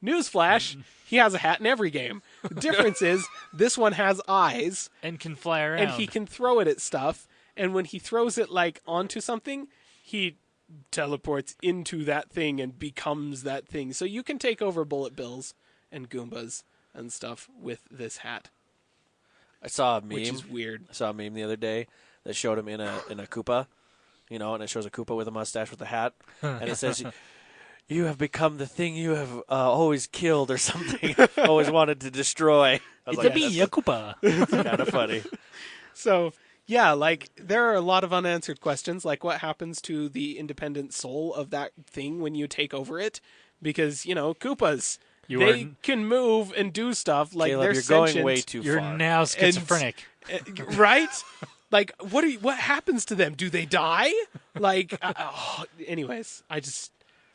Newsflash, he has a hat in every game. The difference is, this one has eyes. And can fly around. And he can throw it at stuff. And when he throws it, onto something, he teleports into that thing and becomes that thing. So you can take over bullet bills and Goombas and stuff with this hat. I saw a meme. Which is weird. I saw a meme the other day that showed him in a Koopa, and it shows a Koopa with a mustache with a hat, and it says, "You have become the thing you have always killed or something, always wanted to destroy." It's a Koopa. It's kind of funny. So, yeah, there are a lot of unanswered questions, like what happens to the independent soul of that thing when you take over it, because, Koopas... They can move and do stuff like Caleb, they're you're sentient. going way too You're far. now schizophrenic. Right? What happens to them? Do they die? Anyways, I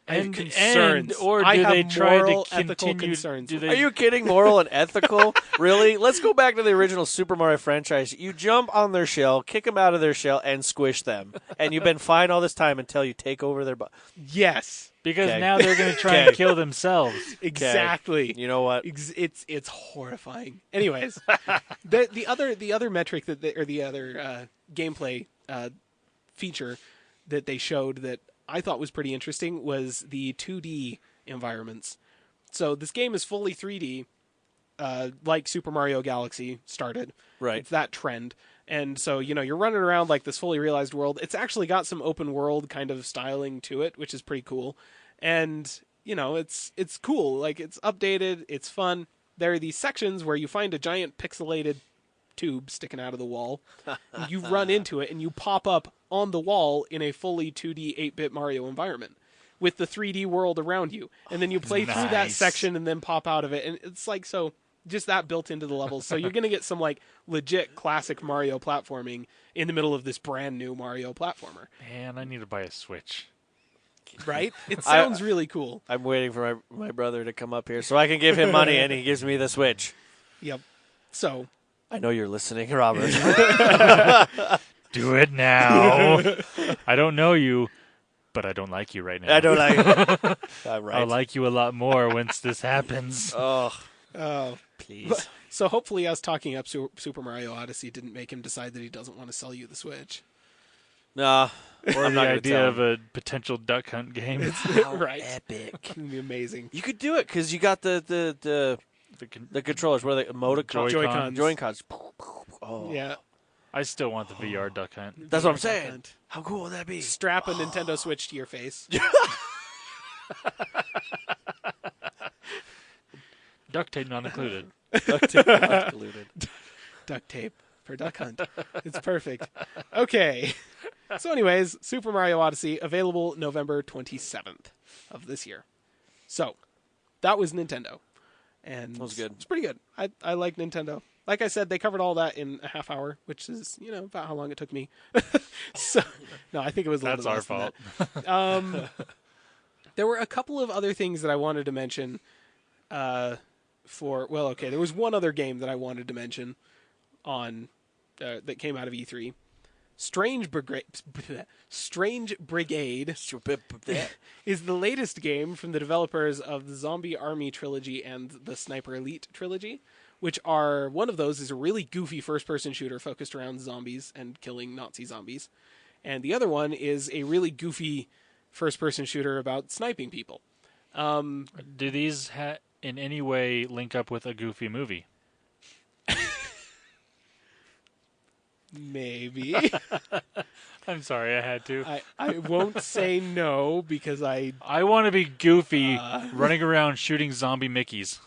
have concerns. Or I do have they try moral, to ethical continue? concerns. Are you kidding? Moral and ethical? Really? Let's go back to the original Super Mario franchise. You jump on their shell, kick them out of their shell, and squish them. And you've been fine all this time until you take over their butt. Yes. Because now they're going to try and kill themselves. Exactly. You know what? It's horrifying. Anyways, the other metric the other gameplay feature that they showed that I thought was pretty interesting was the 2D environments. So this game is fully 3D, like Super Mario Galaxy started. Right. It's that trend. And so, you're running around like this fully realized world. It's actually got some open world kind of styling to it, which is pretty cool. And, it's cool. It's updated. It's fun. There are these sections where you find a giant pixelated tube sticking out of the wall. You run into it and you pop up on the wall in a fully 2D 8-bit Mario environment with the 3D world around you. And then you play through that section and then pop out of it. And it's just that built into the levels. So you're going to get some legit classic Mario platforming in the middle of this brand new Mario platformer. Man, I need to buy a Switch. Right? It sounds really cool. I'm waiting for my brother to come up here so I can give him money and he gives me the Switch. Yep. So. I know you're listening, Robert. Do it now. I don't know you, but I don't like you right now. I don't like you. I'm right. I'll like you a lot more once this happens. Oh, please. So hopefully us talking up Super Mario Odyssey didn't make him decide that he doesn't want to sell you the Switch. Nah. Or the idea of a potential Duck Hunt game. Right. Epic. It'd be amazing. You could do it because you got the controllers. What are they? Joy-Cons. Oh. Yeah. I still want the VR Duck Hunt. That's what I'm saying. How cool would that be? Strap a Nintendo Switch to your face. Duct tape not included. Duct tape not included. Duct tape for Duck Hunt. It's perfect. Okay. So anyways, Super Mario Odyssey, available November 27th of this year. So, that was Nintendo. And that was good. It's pretty good. I like Nintendo. Like I said, they covered all that in a half hour, which is, about how long it took me. So, no, I think it was a little bit less than that. That's our fault. There were a couple of other things that I wanted to mention there was one other game that I wanted to mention on that came out of E3. Strange Brigade is the latest game from the developers of the Zombie Army trilogy and the Sniper Elite trilogy, which are, one of those is a really goofy first-person shooter focused around zombies and killing Nazi zombies. And the other one is a really goofy first-person shooter about sniping people. Do these in any way link up with a goofy movie? Maybe. I'm sorry, I had to. I won't say no because I want to be goofy running around shooting zombie Mickeys.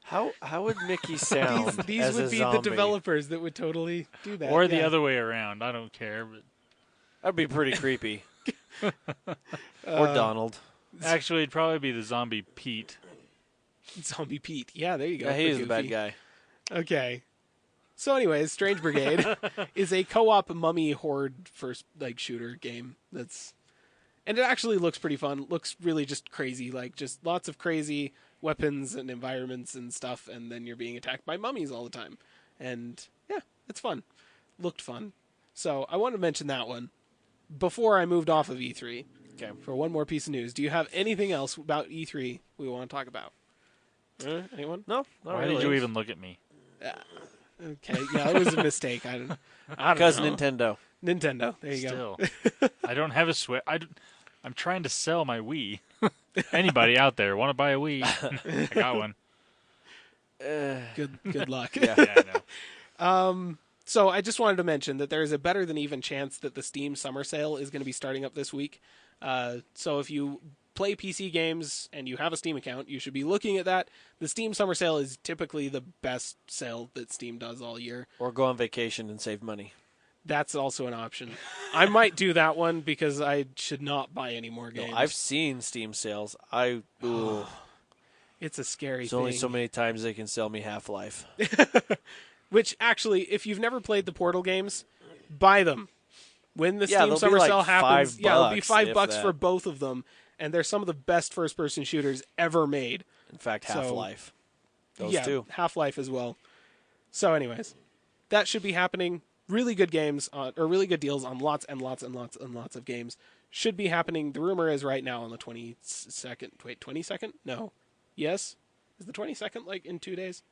How would Mickey sound? These would be zombie? the developers that would totally do that. Or the other way around. I don't care. But that'd be pretty creepy. Or Donald. Actually, it'd probably be the zombie Pete. Zombie Pete. Yeah, there you go. Yeah, he is the bad guy. Okay. So anyways, Strange Brigade is a co-op mummy horde first shooter game and it actually looks pretty fun. Looks really just crazy, just lots of crazy weapons and environments and stuff, and then you're being attacked by mummies all the time. And yeah, it's fun. Looked fun. So I want to mention that one before I moved off of E3. Okay. For one more piece of news. Do you have anything else about E3 we want to talk about? Anyone? No, not Why really. did you even look at me? Okay, yeah, it was a mistake. I don't Because know. Nintendo. Nintendo. There you go. I don't have a Switch. I'm trying to sell my Wii. Anybody out there want to buy a Wii? I got one. Good luck. Yeah, I know. So I just wanted to mention that there is a better than even chance that the Steam Summer Sale is going to be starting up this week. So if you play PC games and you have a Steam account, you should be looking at that. The Steam Summer Sale is typically the best sale that Steam does all year. Or go on vacation and save money. That's also an option. I might do that one because I should not buy any more games. No, I've seen Steam sales. It's a scary There's thing. only so many times they can sell me Half-Life. Which, actually, if you've never played the Portal games, buy them. When the Yeah, Steam they'll Summer be like Sale happens, $5, it'll be $5 if for that. both of them. And they're some of the best first-person shooters ever made. In fact, Half-Life. Those yeah, two. Half-Life as well. So anyways, that should be happening. Really good games, or really good deals on lots and lots and lots and lots of games. Should be happening. The rumor is right now on the 22nd. Wait, 22nd? No. Yes? Is the 22nd in 2 days?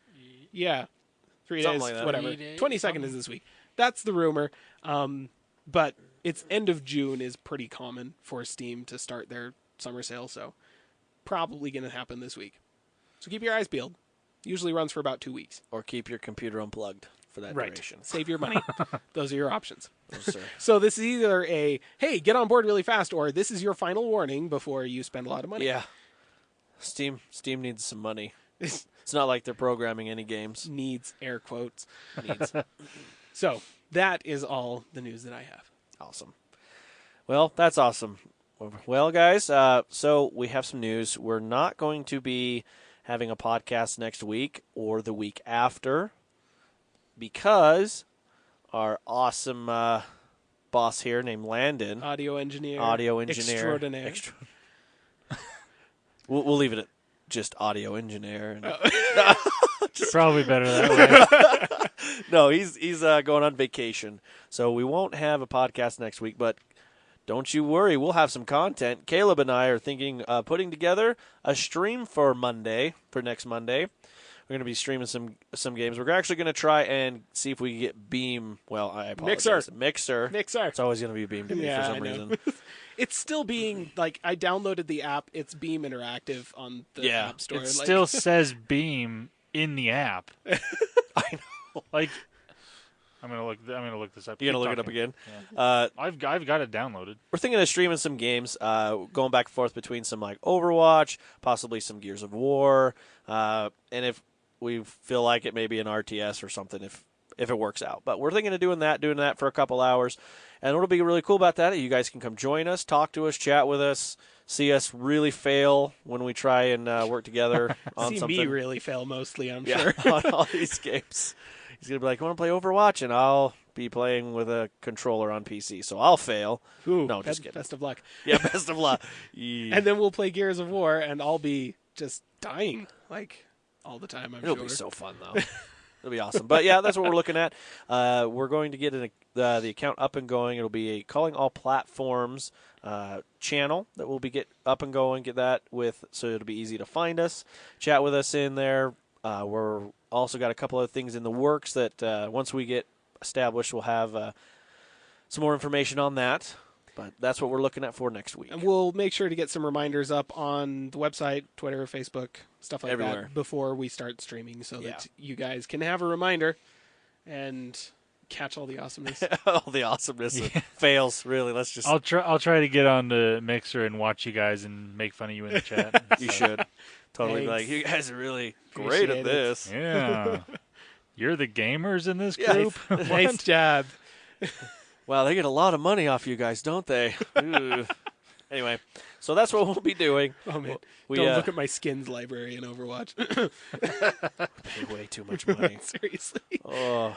Yeah. 3 Something days, like that. whatever. 3 days, 22nd is this week. That's the rumor. But it's end of June is pretty common for Steam to start their summer sale, so probably going to happen this week. So keep your eyes peeled. Usually runs for about 2 weeks. Or keep your computer unplugged for that duration. Save your money. Those are your options. Yes, sir. So this is either a, hey, get on board really fast, or this is your final warning before you spend a lot of money. Yeah. Steam needs some money. It's not like they're programming any games. Needs, air quotes. Needs. So that is all the news that I have. Awesome. Well, that's awesome. Well, guys, so we have some news. We're not going to be having a podcast next week or the week after because our awesome boss here named Landon, Audio engineer extraordinaire. We'll leave it at just audio engineer. Probably better that way. No, he's going on vacation, so we won't have a podcast next week. But don't you worry, we'll have some content. Caleb and I are thinking putting together a stream for next Monday. We're going to be streaming some games. We're actually going to try and see if we can get Beam. Well, I apologize. Mixer. Mixer. It's always going to be Beam to me for some reason. It's still being, I downloaded the app. It's Beam Interactive on the App Store. It still says Beam in the app. I know. I'm gonna look this up. You're going to look it up again? Yeah. I've got it downloaded. We're thinking of streaming some games, going back and forth between some Overwatch, possibly some Gears of War, and if we feel like it, maybe an RTS or something if it works out. But we're thinking of doing that for a couple hours. And what'll be really cool about that is you guys can come join us, talk to us, chat with us, see us really fail when we try and work together on something. See me really fail mostly, I'm sure. on all these games. He's going to be like, I want to play Overwatch, and I'll be playing with a controller on PC, so I'll fail. Ooh, no, just kidding. Best of luck. Yeah, best of luck. Yeah. And then we'll play Gears of War, and I'll be just dying, all the time, I'm sure. It'll be so fun, though. It'll be awesome. But, yeah, that's what we're looking at. We're going to get the account up and going. It'll be a Calling All Platforms channel that we'll get up and going, get that with, so it'll be easy to find us, chat with us in there. We're also got a couple of things in the works that once we get established, we'll have some more information on that. But that's what we're looking at for next week. And we'll make sure to get some reminders up on the website, Twitter, Facebook, stuff like Everywhere. that before we start streaming so that you guys can have a reminder and catch all the awesomeness. All the awesomeness fails, really. Let's just... I'll try to get on the Mixer and watch you guys and make fun of you in the chat. You should. Totally be like, you guys are really great at this. Yeah. You're the gamers in this group? Nice job. Wow, they get a lot of money off you guys, don't they? Ooh. Anyway, so that's what we'll be doing. Oh, man. Don't look at my skins library in Overwatch. Pay way too much money. Seriously. Oh,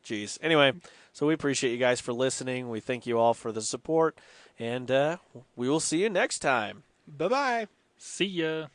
jeez. Anyway, so we appreciate you guys for listening. We thank you all for the support, and we will see you next time. Bye-bye. See ya.